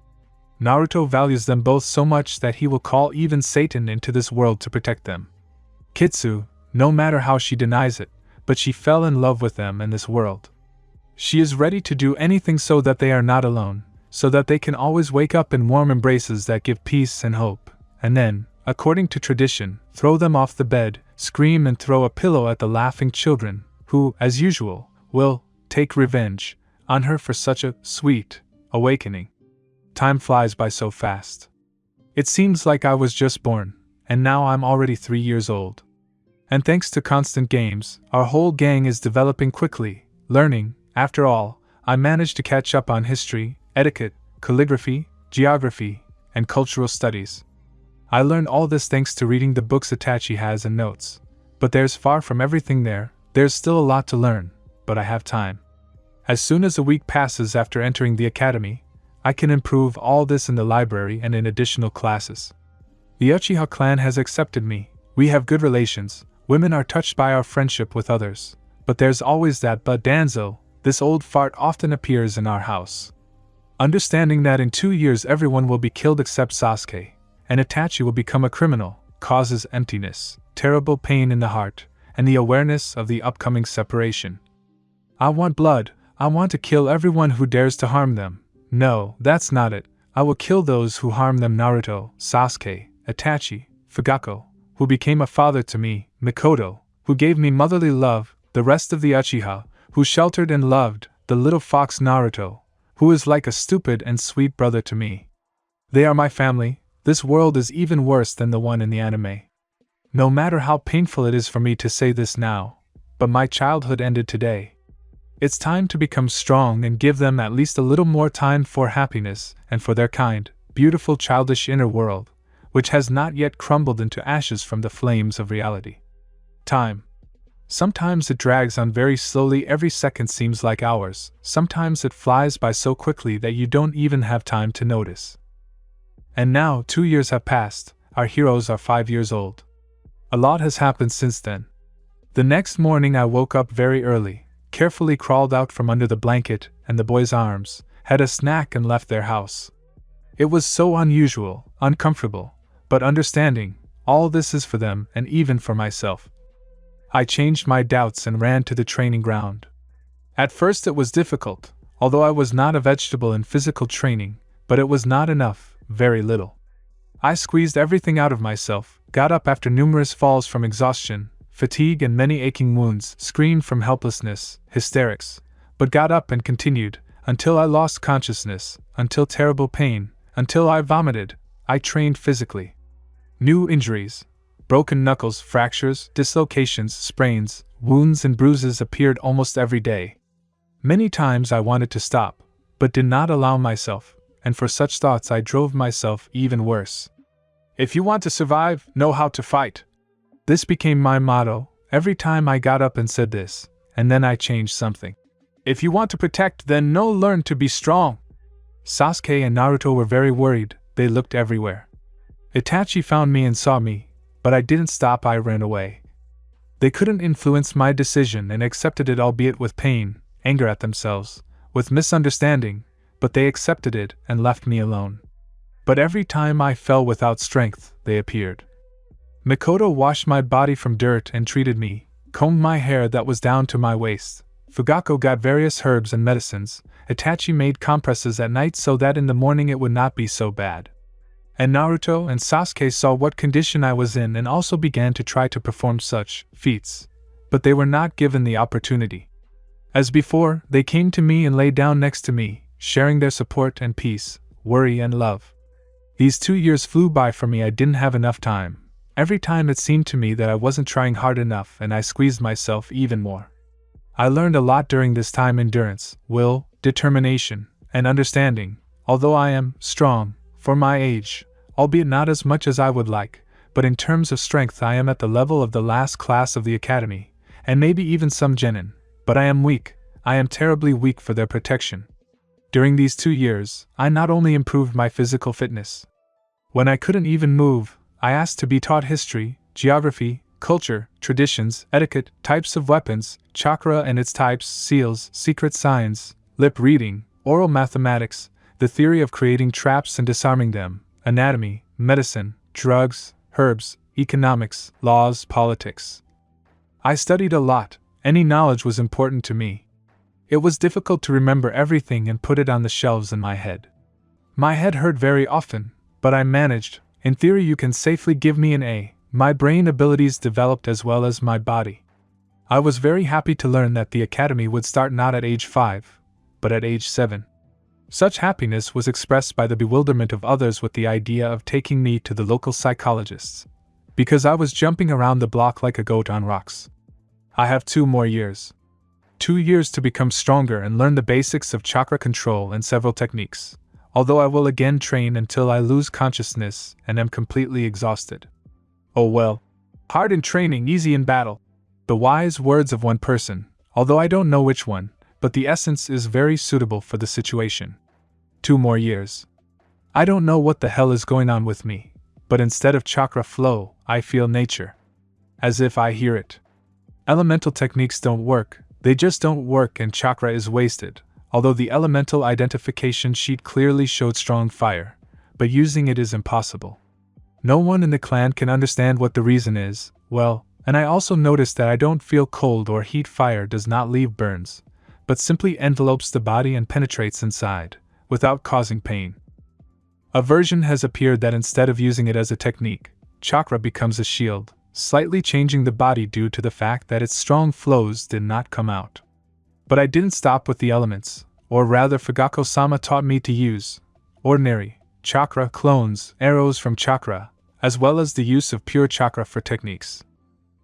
Naruto values them both so much that he will call even Satan into this world to protect them. Kitsu, no matter how she denies it, but she fell in love with them and this world. She is ready to do anything so that they are not alone, so that they can always wake up in warm embraces that give peace and hope, and then, according to tradition, throw them off the bed, scream and throw a pillow at the laughing children, who, as usual, will take revenge on her for such a sweet awakening. Time flies by so fast. It seems like I was just born, and now I'm already 3 years old. And thanks to constant games, our whole gang is developing quickly, learning. After all, I managed to catch up on history, etiquette, calligraphy, geography, and cultural studies. I learned all this thanks to reading the books Itachi has and notes. But there's far from everything there, there's still a lot to learn, but I have time. As soon as a week passes after entering the academy, I can improve all this in the library and in additional classes. The Uchiha clan has accepted me, we have good relations, women are touched by our friendship with others, but there's always that but Danzo, this old fart often appears in our house. Understanding that in 2 years everyone will be killed except Sasuke, and Itachi will become a criminal, causes emptiness, terrible pain in the heart, and the awareness of the upcoming separation. I want blood. I want to kill everyone who dares to harm them. No, that's not it. I will kill those who harm them. Naruto, Sasuke, Itachi, Fugaku, who became a father to me, Mikoto, who gave me motherly love, the rest of the Uchiha, who sheltered and loved, the little fox Naruto, who is like a stupid and sweet brother to me. They are my family. This world is even worse than the one in the anime. No matter how painful it is for me to say this now, but my childhood ended today. It's time to become strong and give them at least a little more time for happiness and for their kind, beautiful childish inner world, which has not yet crumbled into ashes from the flames of reality. Time. Sometimes it drags on very slowly. Every second seems like hours. Sometimes it flies by so quickly that you don't even have time to notice. And now 2 years have passed. Our heroes are 5 years old. A lot has happened since then. The next morning I woke up very early, carefully crawled out from under the blanket and the boys' arms, had a snack and left their house. It was so unusual, uncomfortable, but understanding, all this is for them and even for myself. I changed my doubts and ran to the training ground. At first it was difficult, although I was not a vegetable in physical training, but it was not enough, very little. I squeezed everything out of myself, got up after numerous falls from exhaustion, fatigue and many aching wounds, screamed from helplessness, hysterics, but got up and continued, until I lost consciousness, until terrible pain, until I vomited. I trained physically. New injuries, broken knuckles, fractures, dislocations, sprains, wounds and bruises appeared almost every day. Many times I wanted to stop, but did not allow myself, and for such thoughts I drove myself even worse. If you want to survive, know how to fight. This became my motto. Every time I got up and said this, and then I changed something. If you want to protect, then learn to be strong. Sasuke and Naruto were very worried. They looked everywhere. Itachi found me and saw me, but I didn't stop. I ran away. They couldn't influence my decision and accepted it, albeit with pain, anger at themselves, with misunderstanding, but they accepted it and left me alone. But every time I fell without strength, they appeared. Mikoto washed my body from dirt and treated me, combed my hair that was down to my waist. Fugaku got various herbs and medicines. Itachi made compresses at night so that in the morning it would not be so bad. And Naruto and Sasuke saw what condition I was in and also began to try to perform such feats, but they were not given the opportunity. As before, they came to me and lay down next to me, sharing their support and peace, worry and love. These 2 years flew by for me. I didn't have enough time. Every time it seemed to me that I wasn't trying hard enough and I squeezed myself even more. I learned a lot during this time: endurance, will, determination, and understanding. Although I am strong, for my age, albeit not as much as I would like, but in terms of strength I am at the level of the last class of the academy, and maybe even some genin, but I am weak. I am terribly weak for their protection. During these 2 years, I not only improved my physical fitness. When I couldn't even move, I asked to be taught history, geography, culture, traditions, etiquette, types of weapons, chakra and its types, seals, secret signs, lip reading, oral mathematics, the theory of creating traps and disarming them, anatomy, medicine, drugs, herbs, economics, laws, politics. I studied a lot. Any knowledge was important to me. It was difficult to remember everything and put it on the shelves in my head. My head hurt very often, but I managed. In theory you can safely give me an A. My brain abilities developed as well as my body. I was very happy to learn that the academy would start not at age 5, but at age 7. Such happiness was expressed by the bewilderment of others with the idea of taking me to the local psychologists, because I was jumping around the block like a goat on rocks. I have 2 more years. 2 years to become stronger and learn the basics of chakra control and several techniques. Although I will again train until I lose consciousness and am completely exhausted. Oh well. Hard in training, easy in battle. The wise words of one person, although I don't know which one, but the essence is very suitable for the situation. 2 more years. I don't know what the hell is going on with me, but instead of chakra flow, I feel nature. As if I hear it. Elemental techniques don't work, they just don't work, and chakra is wasted. Although the elemental identification sheet clearly showed strong fire, but using it is impossible. No one in the clan can understand what the reason is, well, And I also noticed that I don't feel cold or heat. Fire does not leave burns, but simply envelopes the body and penetrates inside, without causing pain. A version has appeared that instead of using it as a technique, chakra becomes a shield, slightly changing the body due to the fact that its strong flows did not come out. But I didn't stop with the elements, or rather Fugako-sama taught me to use ordinary chakra clones, arrows from chakra, as well as the use of pure chakra for techniques.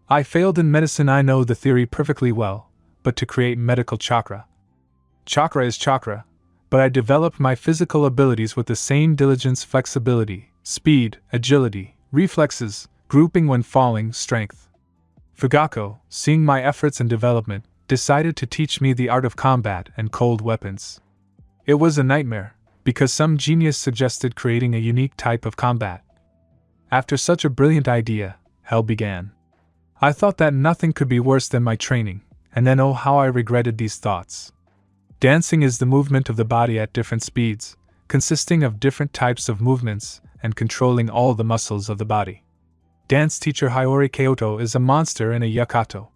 I failed in medicine. I know the theory perfectly well, but to create medical chakra. Chakra is chakra, but I developed my physical abilities with the same diligence, flexibility, speed, agility, reflexes, grouping when falling, strength. Fugako, seeing my efforts and development, decided to teach me the art of combat and cold weapons. It was a nightmare, because some genius suggested creating a unique type of combat. After such a brilliant idea, hell began. I thought that nothing could be worse than my training, and then oh how I regretted these thoughts. Dancing is the movement of the body at different speeds, consisting of different types of movements, and controlling all the muscles of the body. Dance teacher Hiyori Kyoto is a monster in a yakato.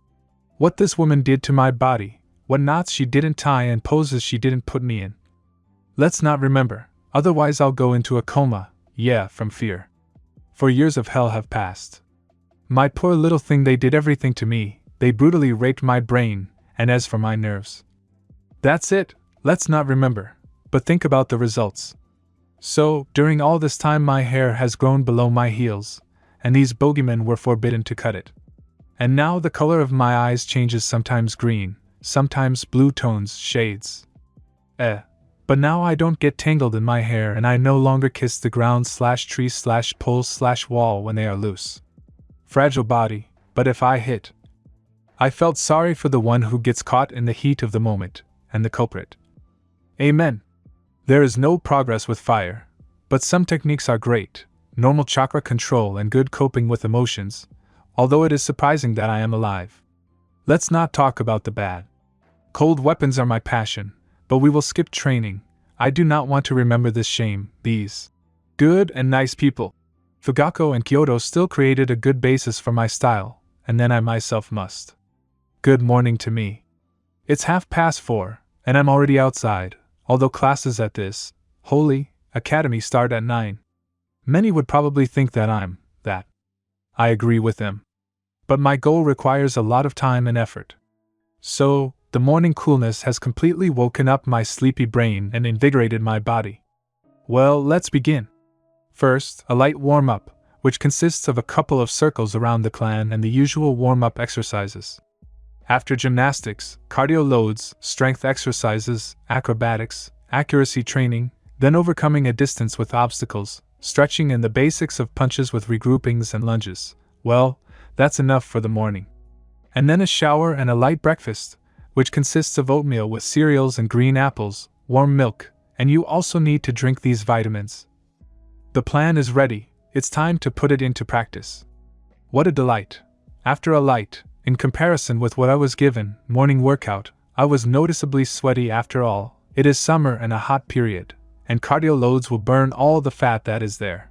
What this woman did to my body, what knots she didn't tie and poses she didn't put me in. Let's not remember, otherwise I'll go into a coma, from fear. For years of hell have passed. My poor little thing, they did everything to me, they brutally raped my brain, and as for my nerves. That's it, let's not remember, but think about the results. So, during all this time my hair has grown below my heels, and these bogeymen were forbidden to cut it. And now the color of my eyes changes, sometimes green, sometimes blue tones, shades. But now I don't get tangled in my hair and I no longer kiss the ground/tree/pole/wall when they are loose. Fragile body, but if I hit. I felt sorry for the one who gets caught in the heat of the moment, and the culprit. Amen. There is no progress with fire, but some techniques are great, normal chakra control and good coping with emotions, although it is surprising that I am alive. Let's not talk about the bad. Cold weapons are my passion, but we will skip training. I do not want to remember this shame, these good and nice people. Fugako and Kyoto still created a good basis for my style, and then I myself must. Good morning to me. It's 4:30, and I'm already outside, although classes at this holy academy start at 9. Many would probably think that I'm that. I agree with them. But my goal requires a lot of time and effort. So, the morning coolness has completely woken up my sleepy brain and invigorated my body. Well, let's begin. First, a light warm-up, which consists of a couple of circles around the clan and the usual warm-up exercises. After gymnastics, cardio loads, strength exercises, acrobatics, accuracy training, then overcoming a distance with obstacles, stretching and the basics of punches with regroupings and lunges. Well, that's enough for the morning. And then a shower and a light breakfast, which consists of oatmeal with cereals and green apples, warm milk, and you also need to drink these vitamins. The plan is ready, it's time to put it into practice. What a delight! After a light, in comparison with what I was given, morning workout, I was noticeably sweaty. After all, it is summer and a hot period, and cardio loads will burn all the fat that is there.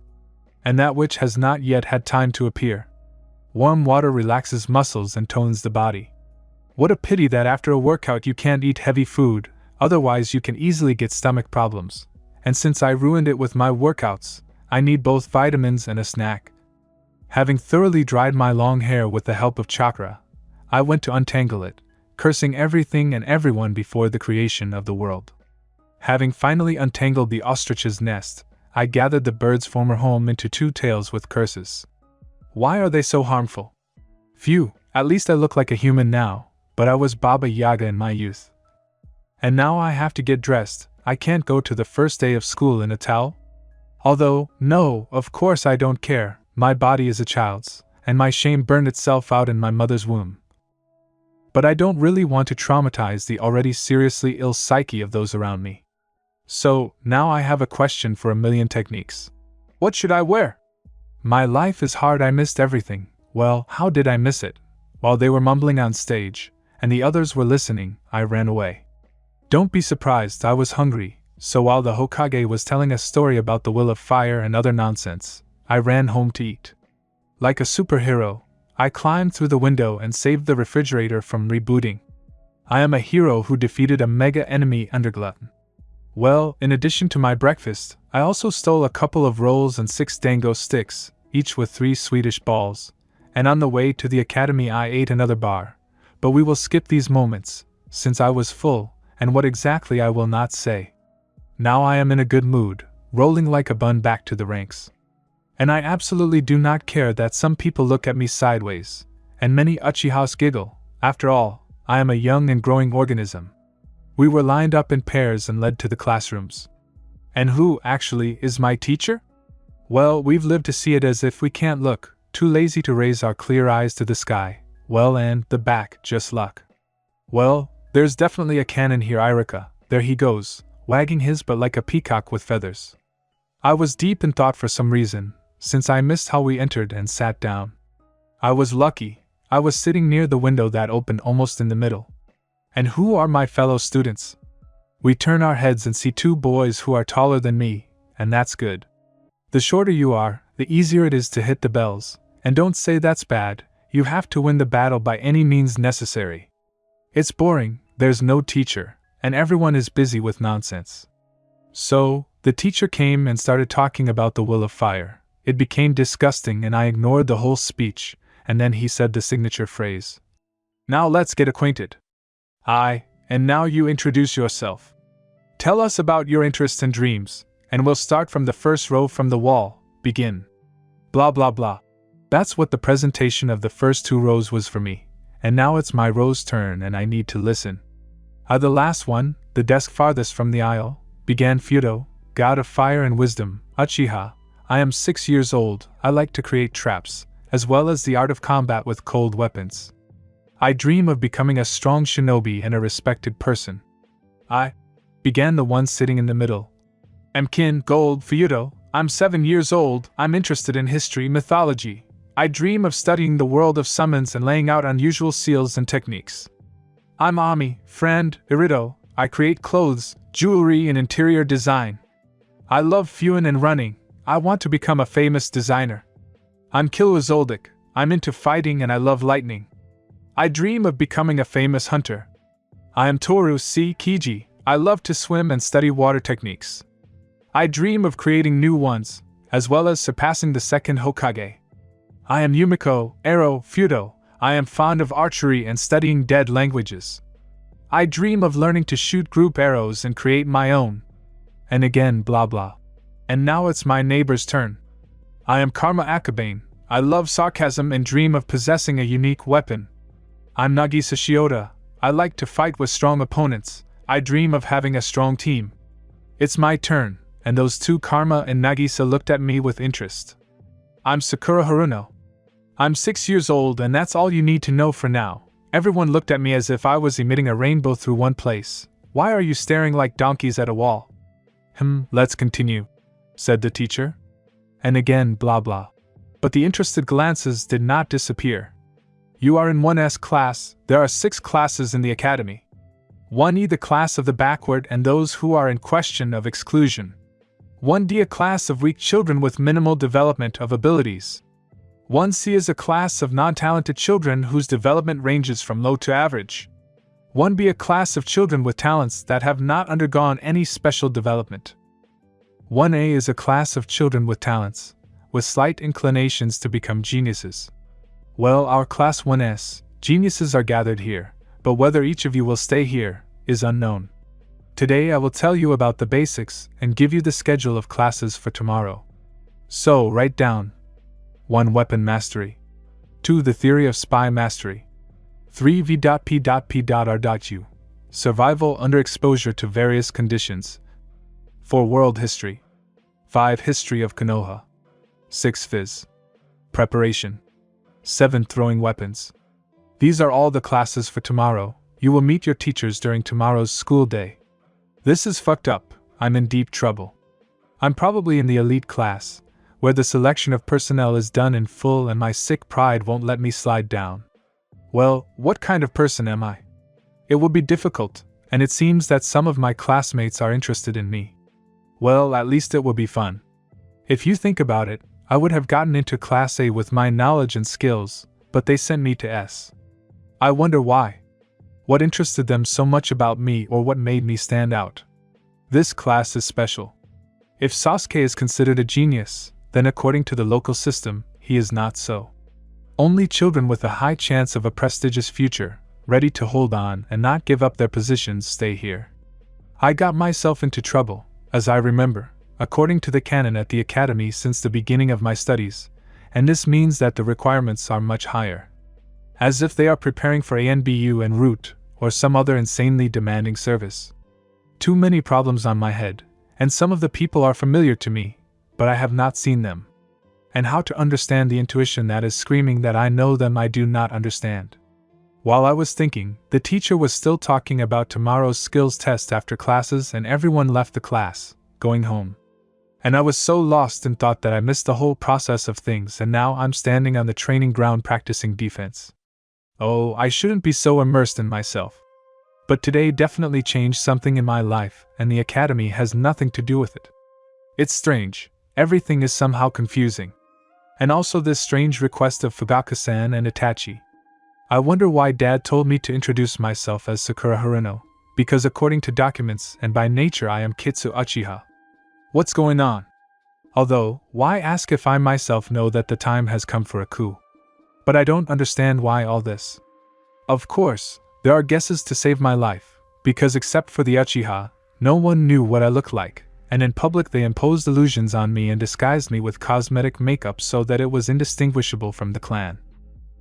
And that which has not yet had time to appear. Warm water relaxes muscles and tones the body. What a pity that after a workout you can't eat heavy food, otherwise you can easily get stomach problems. And since I ruined it with my workouts, I need both vitamins and a snack. Having thoroughly dried my long hair with the help of chakra, I went to untangle it, cursing everything and everyone before the creation of the world. Having finally untangled the ostrich's nest, I gathered the bird's former home into 2 tails with curses. Why are they so harmful? Phew, at least I look like a human now, but I was Baba Yaga in my youth. And now I have to get dressed. I can't go to the first day of school in a towel. Although, no, of course I don't care, my body is a child's, and my shame burned itself out in my mother's womb. But I don't really want to traumatize the already seriously ill psyche of those around me. So, now I have a question for a million techniques. What should I wear? My life is hard, I missed everything. Well, how did I miss it? While they were mumbling on stage, and the others were listening, I ran away. Don't be surprised, I was hungry, so while the Hokage was telling a story about the will of fire and other nonsense, I ran home to eat. Like a superhero, I climbed through the window and saved the refrigerator from rebooting. I am a hero who defeated a mega enemy underglutton. Well, in addition to my breakfast, I also stole a couple of rolls and 6 dango sticks, each with 3 Swedish balls, and on the way to the academy I ate another bar. But we will skip these moments, since I was full, and what exactly I will not say. Now I am in a good mood, rolling like a bun back to the ranks. And I absolutely do not care that some people look at me sideways, and many Uchihas giggle. After all, I am a young and growing organism. We were lined up in pairs and led to the classrooms. And who, actually, is my teacher? Well, we've lived to see it as if we can't look, too lazy to raise our clear eyes to the sky. Well, and the back, just luck. Well, there's definitely a cannon here, Irika. There he goes, wagging his butt like a peacock with feathers. I was deep in thought for some reason, since I missed how we entered and sat down. I was lucky. I was sitting near the window that opened almost in the middle. And who are my fellow students? We turn our heads and see 2 boys who are taller than me, and that's good. The shorter you are, the easier it is to hit the bells, and don't say that's bad, you have to win the battle by any means necessary. It's boring, there's no teacher, and everyone is busy with nonsense. So, the teacher came and started talking about the will of fire. It became disgusting and I ignored the whole speech, and then he said the signature phrase. Now let's get acquainted. Aye, and now you introduce yourself. Tell us about your interests and dreams, and we'll start from the first row from the wall. Begin. Blah blah blah. That's what the presentation of the first 2 rows was for me, and now it's my row's turn and I need to listen. The last one, the desk farthest from the aisle, began Fudo, god of fire and wisdom, Uchiha. I am 6 years old, I like to create traps, as well as the art of combat with cold weapons. I dream of becoming a strong shinobi and a respected person. I began the one sitting in the middle. Kin Gold Feudo, I'm 7 years old, I'm interested in history, mythology. I dream of studying the world of summons and laying out unusual seals and techniques. I'm Ami, friend, Irido, I create clothes, jewelry and interior design. I love Fuin and running, I want to become a famous designer. I'm Kilwazoldik, I'm into fighting and I love lightning. I dream of becoming a famous hunter. I am Toru C. Kiji, I love to swim and study water techniques. I dream of creating new ones, as well as surpassing the second Hokage. I am Yumiko, Arrow, Fudo, I am fond of archery and studying dead languages. I dream of learning to shoot group arrows and create my own. And again blah blah. And now it's my neighbor's turn. I am Karma Akabane, I love sarcasm and dream of possessing a unique weapon. I'm Nagisa Shiota, I like to fight with strong opponents, I dream of having a strong team. It's my turn, and those 2 Karma and Nagisa looked at me with interest. I'm Sakura Haruno. I'm 6 years old and that's all you need to know for now. Everyone looked at me as if I was emitting a rainbow through one place. Why are you staring like donkeys at a wall? Let's continue, said the teacher. And again blah blah. But the interested glances did not disappear. You are in 1S class, there are 6 classes in the academy. 1E the class of the backward and those who are in question of exclusion. 1D a class of weak children with minimal development of abilities. 1C is a class of non-talented children whose development ranges from low to average. 1B a class of children with talents that have not undergone any special development. 1A is a class of children with talents, with slight inclinations to become geniuses. Well, our class 1S, geniuses are gathered here, but whether each of you will stay here, is unknown. Today I will tell you about the basics and give you the schedule of classes for tomorrow. So, write down. 1. Weapon Mastery. 2. The Theory of Spy Mastery. 3. V.P.P.R.U. Survival under exposure to various conditions. 4. World History. 5. History of Konoha. 6. Phys. Preparation. 7. Throwing weapons. These are all the classes for tomorrow. You will meet your teachers during tomorrow's school day. This is fucked up, I'm in deep trouble. I'm probably in the elite class, where the selection of personnel is done in full and my sick pride won't let me slide down. Well, what kind of person am I? It will be difficult, and it seems that some of my classmates are interested in me. Well, at least it will be fun. If you think about it, I would have gotten into Class A with my knowledge and skills, but they sent me to S. I wonder why. What interested them so much about me, or what made me stand out? This class is special. If Sasuke is considered a genius, then according to the local system, he is not so. Only children with a high chance of a prestigious future, ready to hold on and not give up their positions, stay here. I got myself into trouble, as I remember, according to the canon at the academy since the beginning of my studies, and this means that the requirements are much higher. As if they are preparing for ANBU en route, or some other insanely demanding service. Too many problems on my head, and some of the people are familiar to me, but I have not seen them. And how to understand the intuition that is screaming that I know them I do not understand. While I was thinking, the teacher was still talking about tomorrow's skills test after classes, and everyone left the class, going home. And I was so lost in thought that I missed the whole process of things, and now I'm standing on the training ground practicing defense. Oh, I shouldn't be so immersed in myself. But today definitely changed something in my life, and the academy has nothing to do with it. It's strange, everything is somehow confusing. And also this strange request of Fugaku-san and Itachi. I wonder why Dad told me to introduce myself as Sakura Haruno, because according to documents and by nature I am Kitsu Uchiha. What's going on? Although, why ask if I myself know that the time has come for a coup? But I don't understand why all this. Of course, there are guesses to save my life, because except for the Uchiha, no one knew what I looked like, and in public they imposed illusions on me and disguised me with cosmetic makeup so that it was indistinguishable from the clan.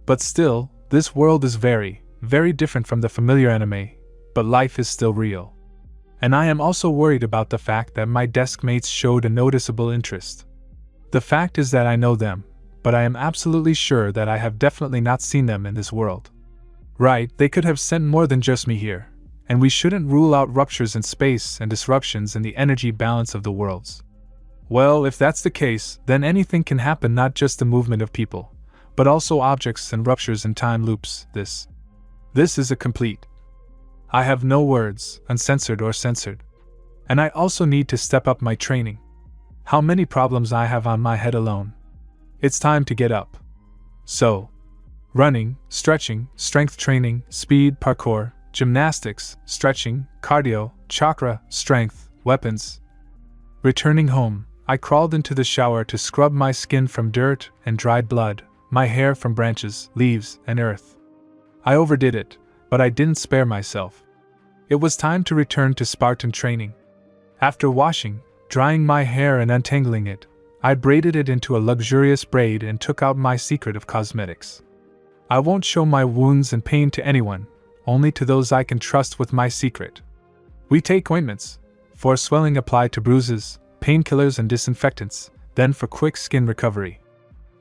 But still, this world is very, very different from the familiar anime, but life is still real. And I am also worried about the fact that my desk mates showed a noticeable interest. The fact is that I know them, but I am absolutely sure that I have definitely not seen them in this world. Right, they could have sent more than just me here, and we shouldn't rule out ruptures in space and disruptions in the energy balance of the worlds. Well, if that's the case, then anything can happen, not just the movement of people, but also objects and ruptures in time loops. This is a complete. I have no words, uncensored or censored. And I also need to step up my training. How many problems I have on my head alone. It's time to get up. So, running, stretching, strength training, speed, parkour, gymnastics, stretching, cardio, chakra, strength, weapons. Returning home, I crawled into the shower to scrub my skin from dirt and dried blood, my hair from branches, leaves, and earth. I overdid it, but I didn't spare myself. It was time to return to Spartan training. After washing, drying my hair and untangling it, I braided it into a luxurious braid and took out my secret of cosmetics. I won't show my wounds and pain to anyone, only to those I can trust with my secret. We take ointments, for swelling applied to bruises, painkillers and disinfectants, then for quick skin recovery.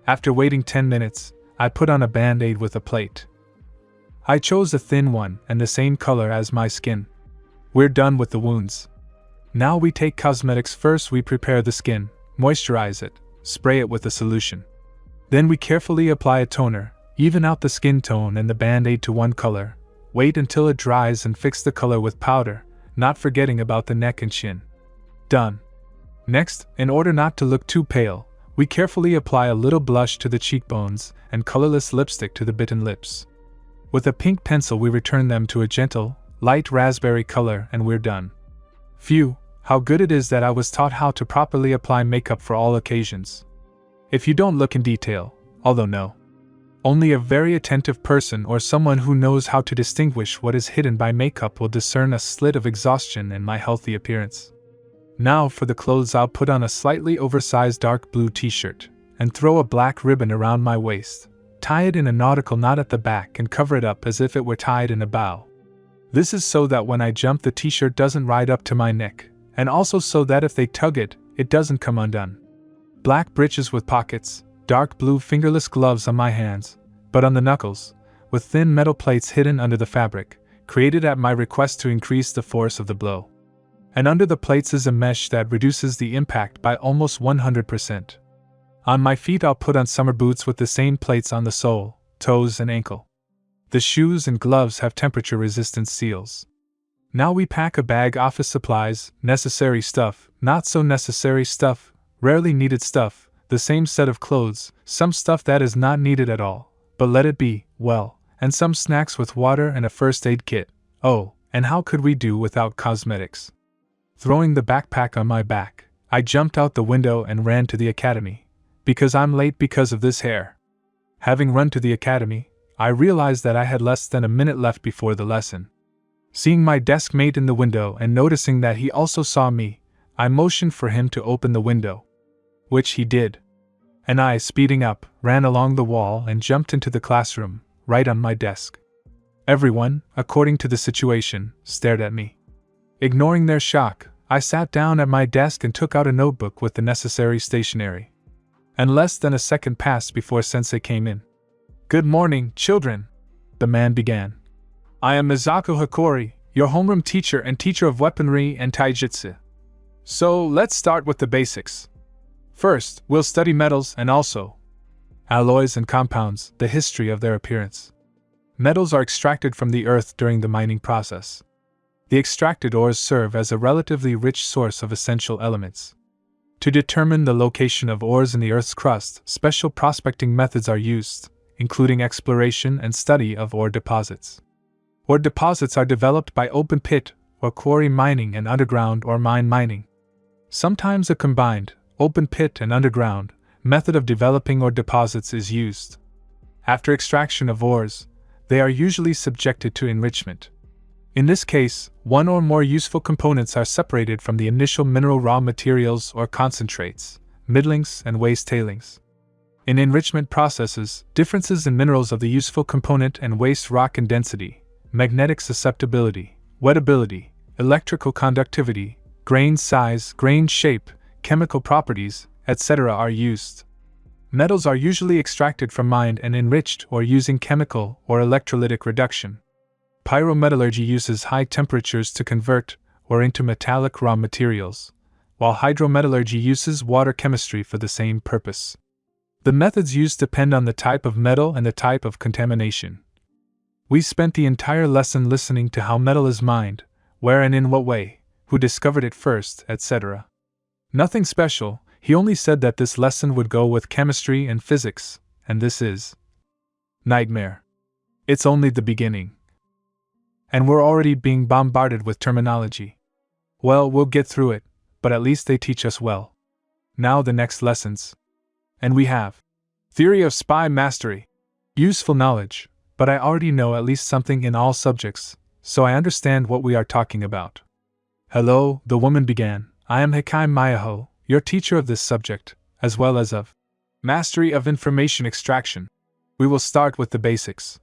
After waiting 10 minutes, I put on a band-aid with a plate. I chose a thin one and the same color as my skin. We're done with the wounds. Now we take cosmetics. First we prepare the skin, moisturize it, spray it with a solution. Then we carefully apply a toner, even out the skin tone and the band-aid to one color, wait until it dries and fix the color with powder, not forgetting about the neck and chin. Done. Next, in order not to look too pale, we carefully apply a little blush to the cheekbones and colorless lipstick to the bitten lips. With a pink pencil we return them to a gentle, light raspberry color and we're done. Phew, how good it is that I was taught how to properly apply makeup for all occasions. If you don't look in detail, although no. Only a very attentive person or someone who knows how to distinguish what is hidden by makeup will discern a slit of exhaustion in my healthy appearance. Now for the clothes, I'll put on a slightly oversized dark blue t-shirt, and throw a black ribbon around my waist, tie it in a nautical knot at the back and cover it up as if it were tied in a bow. This is so that when I jump the t-shirt doesn't ride up to my neck, and also so that if they tug it, it doesn't come undone. Black breeches with pockets, dark blue fingerless gloves on my hands, but on the knuckles, with thin metal plates hidden under the fabric, created at my request to increase the force of the blow. And under the plates is a mesh that reduces the impact by almost 100%. On my feet I'll put on summer boots with the same plates on the sole, toes and ankle. The shoes and gloves have temperature-resistant seals. Now we pack a bag: office supplies, necessary stuff, not so necessary stuff, rarely needed stuff, the same set of clothes, some stuff that is not needed at all, but let it be, well, and some snacks with water and a first aid kit. Oh, and how could we do without cosmetics? Throwing the backpack on my back, I jumped out the window and ran to the academy. Because I'm late because of this hair. Having run to the academy, I realized that I had less than a minute left before the lesson. Seeing my desk mate in the window and noticing that he also saw me, I motioned for him to open the window. Which he did. And I, speeding up, ran along the wall and jumped into the classroom, right on my desk. Everyone, according to the situation, stared at me. Ignoring their shock, I sat down at my desk and took out a notebook with the necessary stationery. And less than a second passed before Sensei came in. "Good morning, children," the man began. "I am Mizaku Hikori, your homeroom teacher and teacher of weaponry and taijutsu. So, let's start with the basics. First, we'll study metals and also alloys and compounds, the history of their appearance. Metals are extracted from the earth during the mining process. The extracted ores serve as a relatively rich source of essential elements. To determine the location of ores in the Earth's crust, special prospecting methods are used, including exploration and study of ore deposits. Ore deposits are developed by open pit or quarry mining and underground or mine mining. Sometimes a combined, open pit and underground, method of developing ore deposits is used. After extraction of ores, they are usually subjected to enrichment. In this case, one or more useful components are separated from the initial mineral raw materials or concentrates, middlings, and waste tailings. In enrichment processes, differences in minerals of the useful component and waste rock in density, magnetic susceptibility, wettability, electrical conductivity, grain size, grain shape, chemical properties, etc. are used. Metals are usually extracted from mined and enriched or using chemical or electrolytic reduction. Pyrometallurgy uses high temperatures to convert ore into metallic raw materials, while hydrometallurgy uses water chemistry for the same purpose. The methods used depend on the type of metal and the type of contamination. We spent the entire lesson listening to how metal is mined, where and in what way, who discovered it first, etc. Nothing special, he only said that this lesson would go with chemistry and physics, and this is nightmare. It's only the beginning. And we're already being bombarded with terminology. Well, we'll get through it, but at least they teach us well. Now the next lessons. And we have theory of spy mastery. Useful knowledge, but I already know at least something in all subjects, so I understand what we are talking about. Hello, the woman began. I am Hikai Mayaho, your teacher of this subject, as well as of mastery of information extraction. We will start with the basics.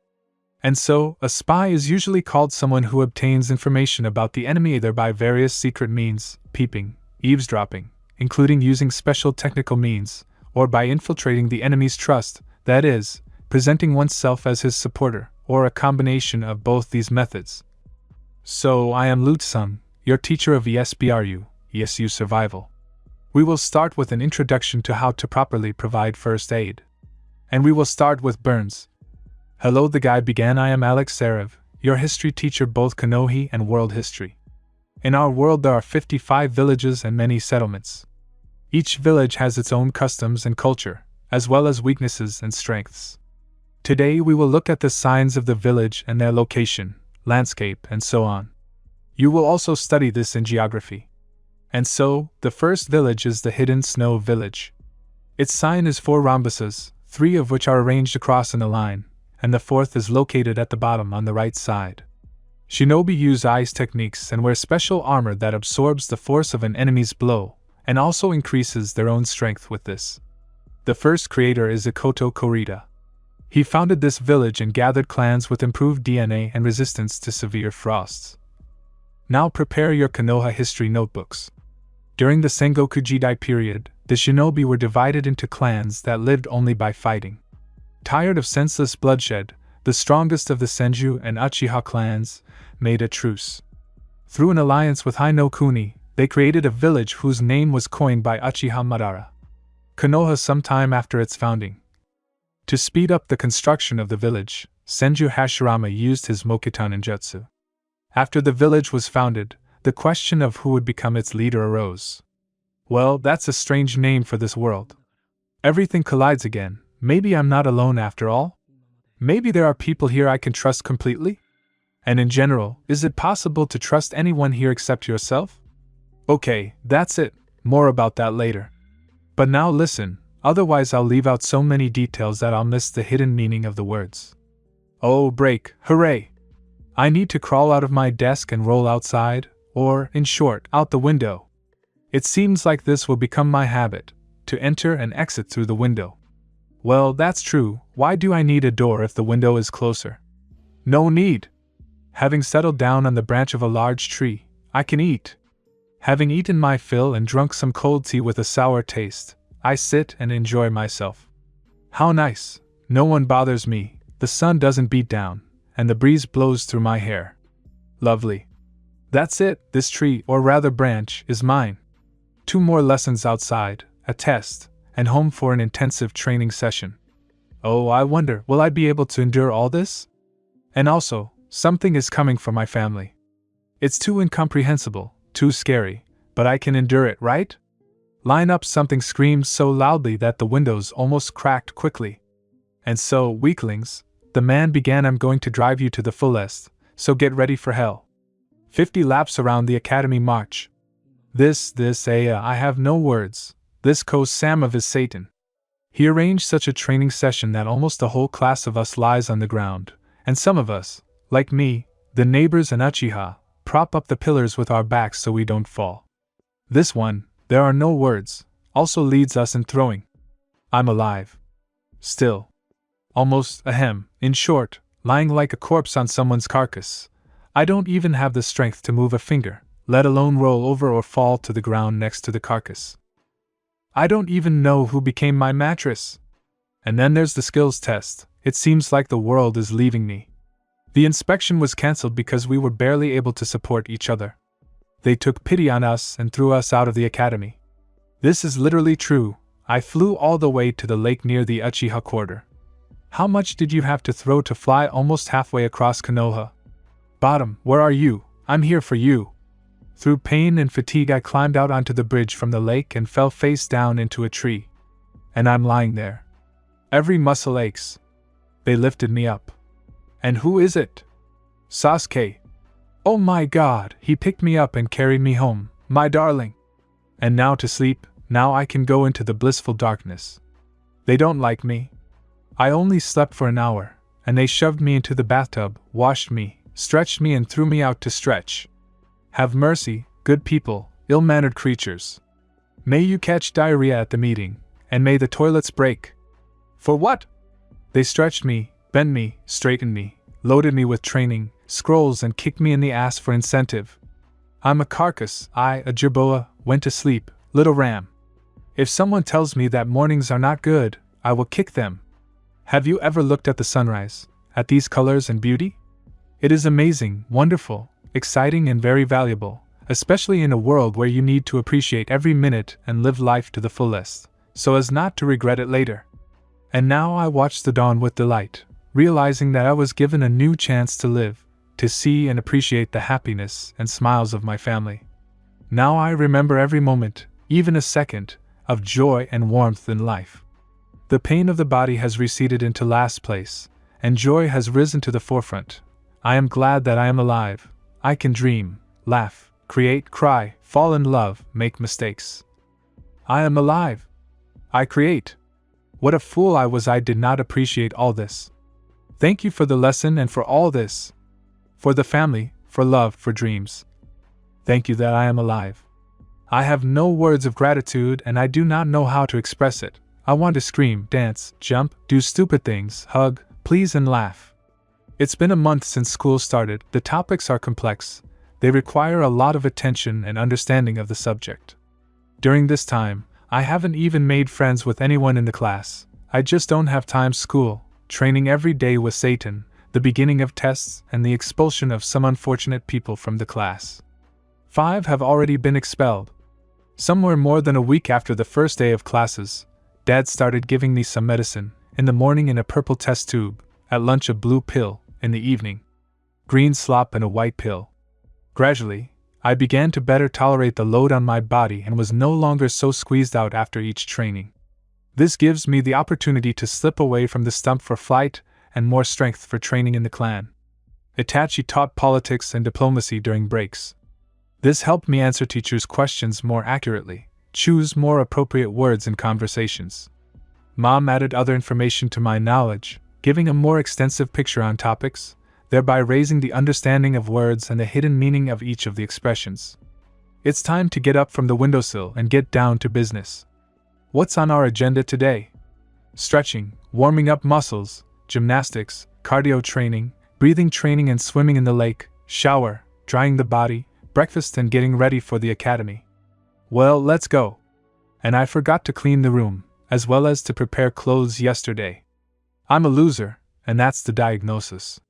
And so, a spy is usually called someone who obtains information about the enemy either by various secret means, peeping, eavesdropping, including using special technical means, or by infiltrating the enemy's trust, that is, presenting oneself as his supporter, or a combination of both these methods. So, I am Lutsung, your teacher of ESU Survival. We will start with an introduction to how to properly provide first aid. And we will start with burns. Hello, the guy began. I am Alex Sarev, your history teacher, both Konohi and world history. In our world there are 55 villages and many settlements. Each village has its own customs and culture, as well as weaknesses and strengths. Today we will look at the signs of the village and their location, landscape, and so on. You will also study this in geography. And so, the first village is the Hidden Snow Village. Its sign is 4 rhombuses, 3 of which are arranged across in a line, and the 4th is located at the bottom on the right side. Shinobi use ice techniques and wear special armor that absorbs the force of an enemy's blow, and also increases their own strength with this. The first creator is Ikoto Korita. He founded this village and gathered clans with improved DNA and resistance to severe frosts. Now prepare your Konoha history notebooks. During the Sengoku Jidai period, the shinobi were divided into clans that lived only by fighting. Tired of senseless bloodshed, the strongest of the Senju and Uchiha clans made a truce. Through an alliance with Hai no Kuni, they created a village whose name was coined by Uchiha Madara Konoha sometime after its founding. To speed up the construction of the village, Senju Hashirama used his Mokitan Ninjutsu. After the village was founded, the question of who would become its leader arose. Well, that's a strange name for this world. Everything collides again. Maybe I'm not alone after all? Maybe there are people here I can trust completely? And in general, is it possible to trust anyone here except yourself? Okay, that's it. More about that later. But now listen, otherwise I'll leave out so many details that I'll miss the hidden meaning of the words. Oh, break, hooray! I need to crawl out of my desk and roll outside, or, in short, out the window. It seems like this will become my habit, to enter and exit through the window. Well, that's true. Why do I need a door if the window is closer? No need. Having settled down on the branch of a large tree, I can eat. Having eaten my fill and drunk some cold tea with a sour taste, I sit and enjoy myself. How nice. No one bothers me, the sun doesn't beat down, and the breeze blows through my hair. Lovely. That's it, this tree, or rather branch, is mine. 2 more lessons outside, a test, and home for an intensive training session. Oh, I wonder, will I be able to endure all this? And also, something is coming for my family. It's too incomprehensible, too scary, but I can endure it, right? Line up, something screamed so loudly that the windows almost cracked quickly. And so, weaklings, the man began, I'm going to drive you to the fullest, so get ready for hell. 50 laps around the academy march. I have no words. This Sam of is Satan. He arranged such a training session that almost the whole class of us lies on the ground, and some of us, like me, the neighbors and Uchiha, prop up the pillars with our backs so we don't fall. This one, there are no words, also leads us in throwing. I'm alive. Still. Almost, in short, lying like a corpse on someone's carcass. I don't even have the strength to move a finger, let alone roll over or fall to the ground next to the carcass. I don't even know who became my mattress. And then there's the skills test. It seems like the world is leaving me. The inspection was cancelled because we were barely able to support each other. They took pity on us and threw us out of the academy. This is literally true. I flew all the way to the lake near the Uchiha quarter. How much did you have to throw to fly almost halfway across Konoha? Bottom, where are you? I'm here for you. Through pain and fatigue I climbed out onto the bridge from the lake and fell face down into a tree. And I'm lying there. Every muscle aches. They lifted me up. And who is it? Sasuke. Oh my God, he picked me up and carried me home, my darling. And now to sleep, now I can go into the blissful darkness. They don't like me. I only slept for an hour, and they shoved me into the bathtub, washed me, stretched me and threw me out to stretch. Have mercy, good people, ill-mannered creatures. May you catch diarrhea at the meeting, and may the toilets break. For what? They stretched me, bent me, straightened me, loaded me with training, scrolls and kicked me in the ass for incentive. I'm a carcass, a jerboa, went to sleep, little ram. If someone tells me that mornings are not good, I will kick them. Have you ever looked at the sunrise, at these colors and beauty? It is amazing, wonderful, exciting and very valuable, especially in a world where you need to appreciate every minute and live life to the fullest, so as not to regret it later. And now I watch the dawn with delight, realizing that I was given a new chance to live, to see and appreciate the happiness and smiles of my family. Now I remember every moment, even a second, of joy and warmth in life. The pain of the body has receded into last place, and joy has risen to the forefront. I am glad that I am alive. I can dream, laugh, create, cry, fall in love, make mistakes. I am alive. I create. What a fool I was, I did not appreciate all this. Thank you for the lesson and for all this. For the family, for love, for dreams. Thank you that I am alive. I have no words of gratitude and I do not know how to express it. I want to scream, dance, jump, do stupid things, hug, please and laugh. It's been a month since school started. The topics are complex. They require a lot of attention and understanding of the subject. During this time, I haven't even made friends with anyone in the class. I just don't have time. School, training every day with Satan, the beginning of tests, and the expulsion of some unfortunate people from the class. 5 have already been expelled. Somewhere more than a week after the first day of classes, Dad started giving me some medicine, in the morning in a purple test tube, at lunch a blue pill, in the evening green slop and a white pill. Gradually, I began to better tolerate the load on my body and was no longer so squeezed out after each training. This gives me the opportunity to slip away from the stump for flight, and more strength for training in the clan. Itachi taught politics and diplomacy during breaks. This helped me answer teachers' questions more accurately, choose more appropriate words in conversations. Mom added other information to my knowledge, giving a more extensive picture on topics, thereby raising the understanding of words and the hidden meaning of each of the expressions. It's time to get up from the windowsill and get down to business. What's on our agenda today? Stretching, warming up muscles, gymnastics, cardio training, breathing training and swimming in the lake, shower, drying the body, breakfast and getting ready for the academy. Well, let's go. And I forgot to clean the room, as well as to prepare clothes yesterday. I'm a loser, and that's the diagnosis.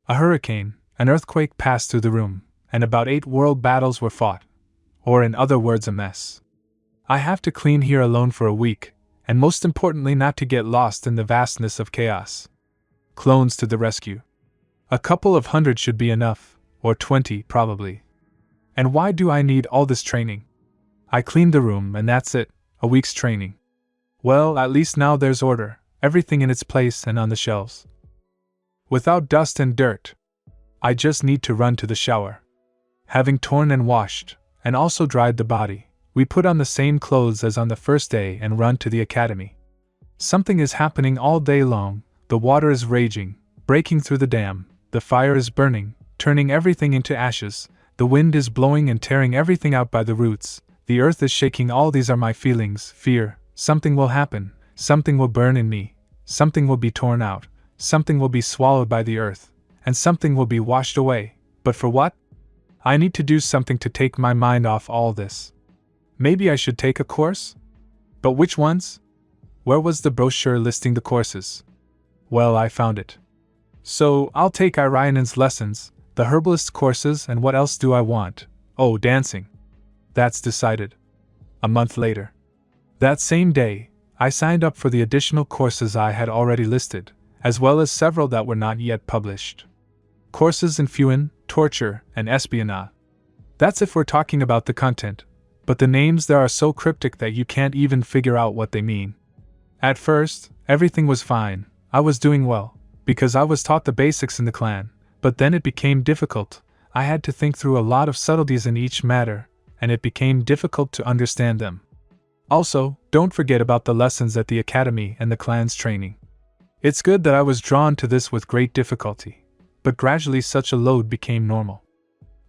A hurricane, an earthquake passed through the room, and about 8 world battles were fought. Or in other words, a mess. I have to clean here alone for a week, and most importantly not to get lost in the vastness of chaos. Clones to the rescue. A couple of hundred should be enough, or 20 probably. And why do I need all this training? I cleaned the room and that's it, a week's training. Well, at least now there's order, everything in its place and on the shelves. Without dust and dirt. I just need to run to the shower. Having torn and washed, and also dried the body, we put on the same clothes as on the first day and run to the academy. Something is happening all day long, the water is raging, breaking through the dam, the fire is burning, turning everything into ashes, the wind is blowing and tearing everything out by the roots, the earth is shaking. All these are my feelings, fear, something will happen, something will burn in me, something will be torn out, something will be swallowed by the earth, and something will be washed away. But for what? I need to do something to take my mind off all this. Maybe I should take a course? But which ones? Where was the brochure listing the courses? Well, I found it. So, I'll take Irainen's lessons, the herbalist's courses, and what else do I want? Oh, dancing. That's decided. A month later. That same day, I signed up for the additional courses I had already listed, as well as several that were not yet published. Courses in Fuin, torture, and espionage. That's if we're talking about the content, but the names there are so cryptic that you can't even figure out what they mean. At first, everything was fine, I was doing well, because I was taught the basics in the clan, but then it became difficult. I had to think through a lot of subtleties in each matter, and it became difficult to understand them. Also, don't forget about the lessons at the academy and the clan's training. It's good that I was drawn to this with great difficulty, but gradually such a load became normal.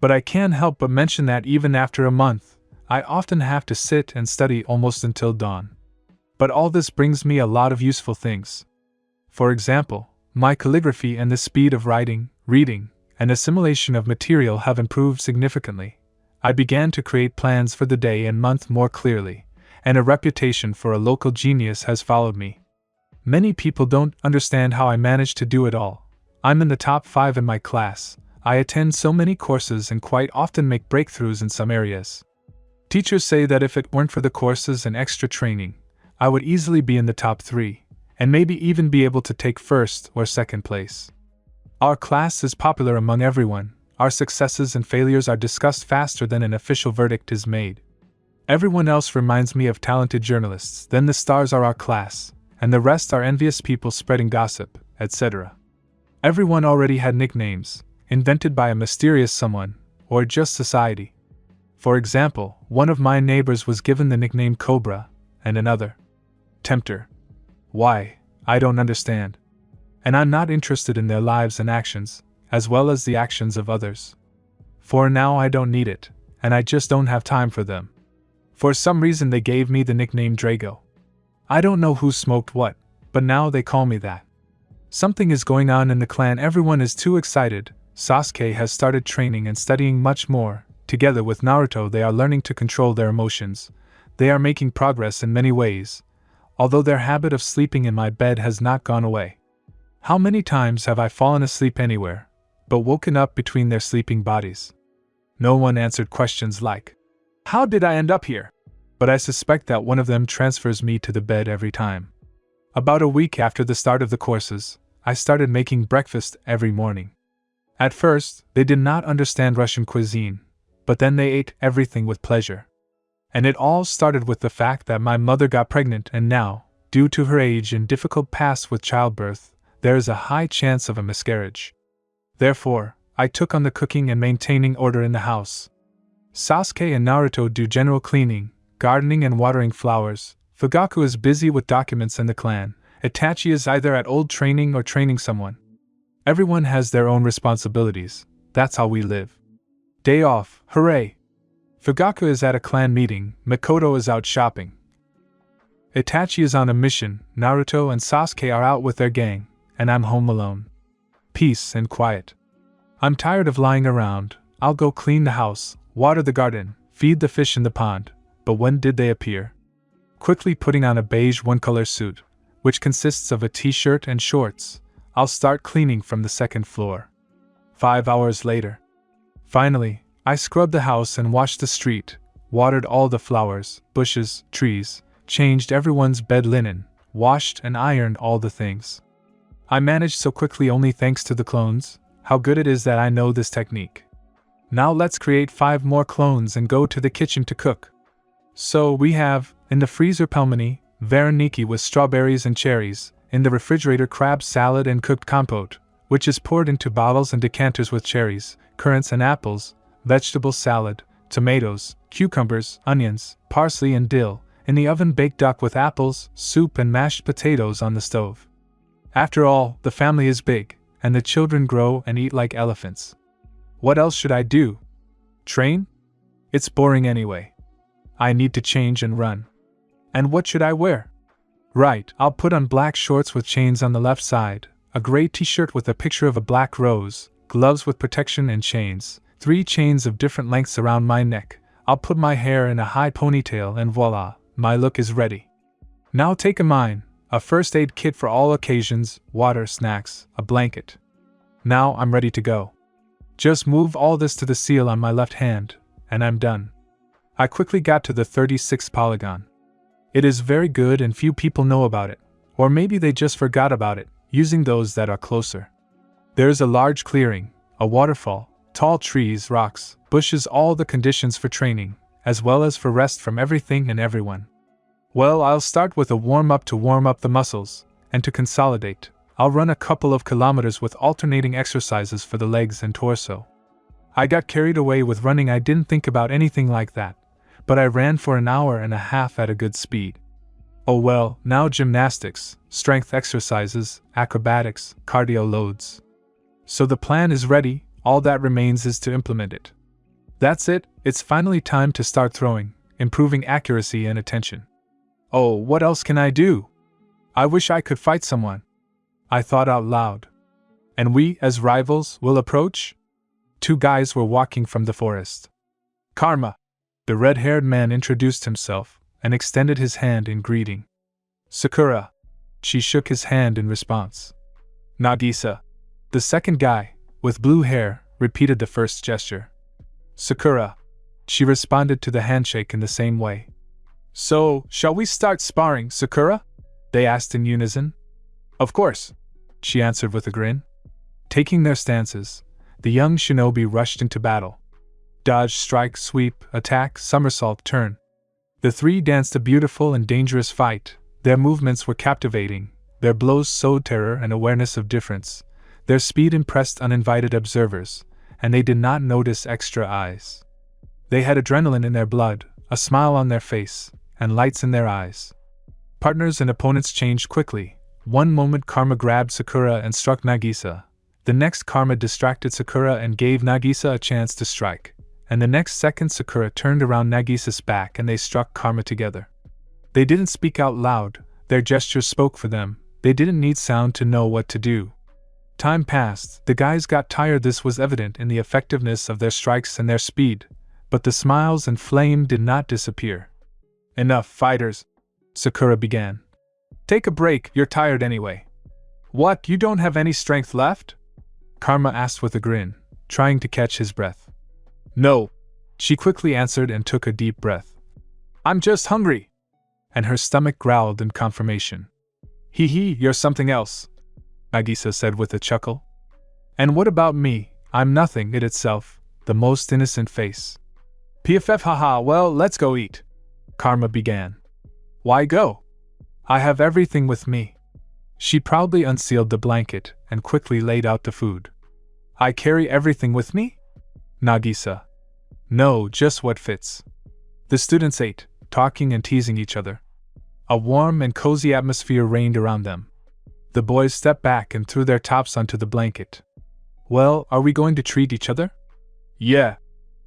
But I can't help but mention that even after a month, I often have to sit and study almost until dawn. But all this brings me a lot of useful things. For example, my calligraphy and the speed of writing, reading, and assimilation of material have improved significantly. I began to create plans for the day and month more clearly, and a reputation for a local genius has followed me. Many people don't understand how I managed to do it all. I'm in the top 5 in my class, I attend so many courses and quite often make breakthroughs in some areas. Teachers say that if it weren't for the courses and extra training, I would easily be in the top 3, and maybe even be able to take first or second place. Our class is popular among everyone, our successes and failures are discussed faster than an official verdict is made. Everyone else reminds me of talented journalists, then the stars are our class, and the rest are envious people spreading gossip, etc. Everyone already had nicknames, invented by a mysterious someone, or just society. For example, one of my neighbors was given the nickname Cobra, and another, Tempter. Why, I don't understand. And I'm not interested in their lives and actions, as well as the actions of others. For now I don't need it, and I just don't have time for them. For some reason they gave me the nickname Drago. I don't know who smoked what, but now they call me that. Something is going on in the clan, everyone is too excited. Sasuke has started training and studying much more. Together with Naruto they are learning to control their emotions. They are making progress in many ways, although their habit of sleeping in my bed has not gone away. How many times have I fallen asleep anywhere, but woken up between their sleeping bodies? No one answered questions like, "How did I end up here?" But I suspect that one of them transfers me to the bed every time. About a week after the start of the courses, I started making breakfast every morning. At first, they did not understand Russian cuisine, but then they ate everything with pleasure. And it all started with the fact that my mother got pregnant and now, due to her age and difficult past with childbirth, there is a high chance of a miscarriage. Therefore, I took on the cooking and maintaining order in the house. Sasuke and Naruto do general cleaning, gardening and watering flowers. Fugaku is busy with documents and the clan. Itachi is either at old training or training someone. Everyone has their own responsibilities. That's how we live. Day off, hooray! Fugaku is at a clan meeting, Mikoto is out shopping. Itachi is on a mission, Naruto and Sasuke are out with their gang, and I'm home alone. Peace and quiet. I'm tired of lying around. I'll go clean the house, water the garden, feed the fish in the pond. But when did they appear? Quickly putting on a beige one-color suit, which consists of a t-shirt and shorts, I'll start cleaning from the second floor. 5 hours later. Finally, I scrubbed the house and washed the street, watered all the flowers, bushes, trees, changed everyone's bed linen, washed and ironed all the things. I managed so quickly only thanks to the clones. How good it is that I know this technique. Now let's create 5 more clones and go to the kitchen to cook. So we have, in the freezer pelmeni, vareniki with strawberries and cherries, in the refrigerator crab salad and cooked compote, which is poured into bottles and decanters with cherries, currants and apples, vegetable salad, tomatoes, cucumbers, onions, parsley and dill, in the oven baked duck with apples, soup and mashed potatoes on the stove. After all, the family is big, and the children grow and eat like elephants. What else should I do? Train? It's boring anyway. I need to change and run. And what should I wear? Right, I'll put on black shorts with chains on the left side, a gray t-shirt with a picture of a black rose, gloves with protection and chains, 3 chains of different lengths around my neck. I'll put my hair in a high ponytail and voila, my look is ready. Now take a first aid kit for all occasions, water, snacks, a blanket. Now I'm ready to go. Just move all this to the seal on my left hand, and I'm done. I quickly got to the 36th polygon. It is very good and few people know about it, or maybe they just forgot about it, using those that are closer. There's a large clearing, a waterfall, tall trees, rocks, bushes, all the conditions for training, as well as for rest from everything and everyone. Well, I'll start with a warm-up to warm up the muscles, and to consolidate, I'll run a couple of kilometers with alternating exercises for the legs and torso. I got carried away with running. I didn't think about anything like that, but I ran for an hour and a half at a good speed. Oh well, now gymnastics, strength exercises, acrobatics, cardio loads. So the plan is ready, all that remains is to implement it. That's it, it's finally time to start throwing, improving accuracy and attention. Oh, what else can I do? I wish I could fight someone. I thought out loud. And we, as rivals, will approach? 2 guys were walking from the forest. Karma! The red-haired man introduced himself, and extended his hand in greeting. Sakura! She shook his hand in response. Nagisa! The second guy, with blue hair, repeated the first gesture. Sakura! She responded to the handshake in the same way. So, shall we start sparring, Sakura? They asked in unison. Of course, she answered with a grin. Taking their stances, the young shinobi rushed into battle. Dodge, strike, sweep, attack, somersault, turn. The 3 danced a beautiful and dangerous fight. Their movements were captivating, their blows sowed terror and awareness of difference. Their speed impressed uninvited observers, and they did not notice extra eyes. They had adrenaline in their blood, a smile on their face, and lights in their eyes. Partners and opponents changed quickly. One moment Karma grabbed Sakura and struck Nagisa. The next Karma distracted Sakura and gave Nagisa a chance to strike. And the next second Sakura turned around Nagisa's back and they struck Karma together. They didn't speak out loud, their gestures spoke for them. They didn't need sound to know what to do. Time passed, the guys got tired. This was evident in the effectiveness of their strikes and their speed. But the smiles and flame did not disappear. Enough, fighters, Sakura began. Take a break, you're tired anyway. What, you don't have any strength left? Karma asked with a grin, trying to catch his breath. No, she quickly answered and took a deep breath. I'm just hungry. And her stomach growled in confirmation. Hee hee, you're something else, Nagisa said with a chuckle. And what about me? I'm nothing, it itself, the most innocent face. PFF haha, well, let's go eat. Karma began. Why go? I have everything with me. She proudly unsealed the blanket and quickly laid out the food. I carry everything with me? Nagisa. No, just what fits. The students ate, talking and teasing each other. A warm and cozy atmosphere reigned around them. The boys stepped back and threw their tops onto the blanket. Well, are we going to treat each other? Yeah,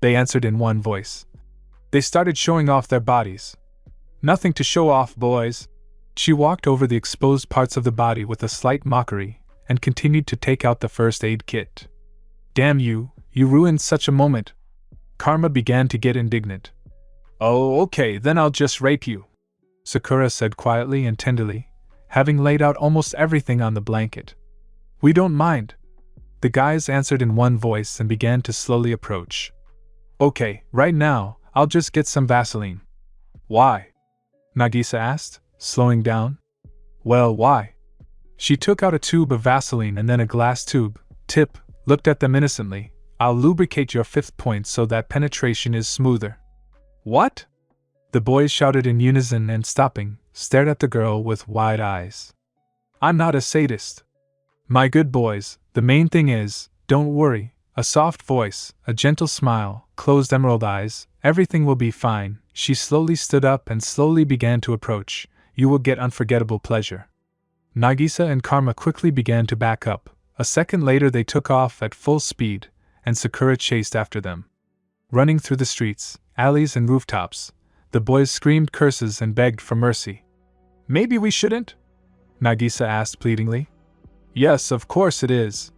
they answered in one voice. They started showing off their bodies. Nothing to show off, boys. She walked over the exposed parts of the body with a slight mockery and continued to take out the first aid kit. Damn you, you ruined such a moment. Karma began to get indignant. Oh, okay, then I'll just rape you, Sakura said quietly and tenderly, having laid out almost everything on the blanket. We don't mind. The guys answered in one voice and began to slowly approach. Okay, right now, I'll just get some Vaseline. Why? Nagisa asked, slowing down. Well, why? She took out a tube of Vaseline and then a glass tube, looked at them innocently. I'll lubricate your fifth point so that penetration is smoother. What? The boys shouted in unison and stopping, stared at the girl with wide eyes. I'm not a sadist. My good boys, the main thing is, don't worry, a soft voice, a gentle smile, closed emerald eyes, everything will be fine. She slowly stood up and slowly began to approach. You will get unforgettable pleasure. Nagisa and Karma quickly began to back up. A second later they took off at full speed, and Sakura chased after them. Running through the streets, alleys and rooftops, the boys screamed curses and begged for mercy. Maybe we shouldn't? Nagisa asked pleadingly. Yes, of course it is.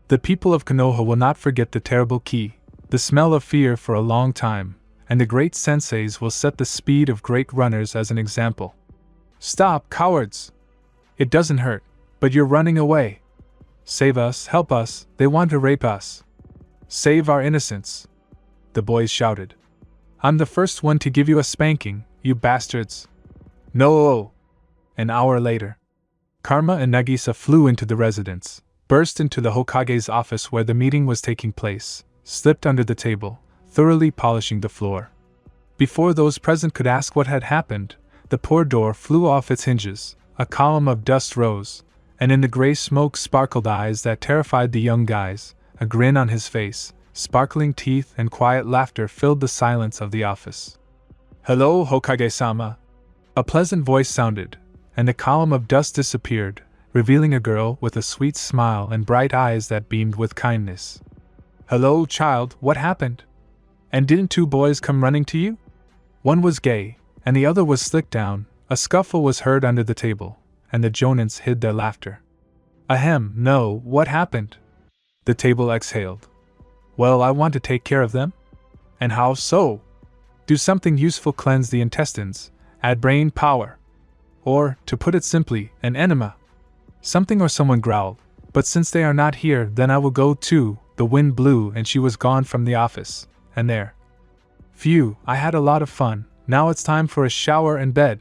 The people of Konoha will not forget the terrible key, the smell of fear for a long time, and the great senseis will set the speed of great runners as an example. Stop, cowards! It doesn't hurt, but you're running away. Save us, help us, they want to rape us. Save our innocence, the boys shouted. I'm the first one to give you a spanking, you bastards. No! An hour later, Karma and Nagisa flew into the residence, burst into the Hokage's office where the meeting was taking place, slipped under the table, thoroughly polishing the floor. Before those present could ask what had happened, the poor door flew off its hinges, a column of dust rose, and in the gray smoke sparkled eyes that terrified the young guys, a grin on his face, sparkling teeth and quiet laughter filled the silence of the office. Hello, Hokage-sama. A pleasant voice sounded, and the column of dust disappeared, revealing a girl with a sweet smile and bright eyes that beamed with kindness. Hello, child, what happened? And didn't two boys come running to you? One was gay, and the other was slicked down. A scuffle was heard under the table, and the jonins hid their laughter. Ahem, no, what happened? The table exhaled. Well, I want to take care of them. And how so? Do something useful, cleanse the intestines, add brain power. Or, to put it simply, an enema. Something or someone growled, but since they are not here, then I will go too. The wind blew and she was gone from the office, and there. Phew, I had a lot of fun, now it's time for a shower and bed.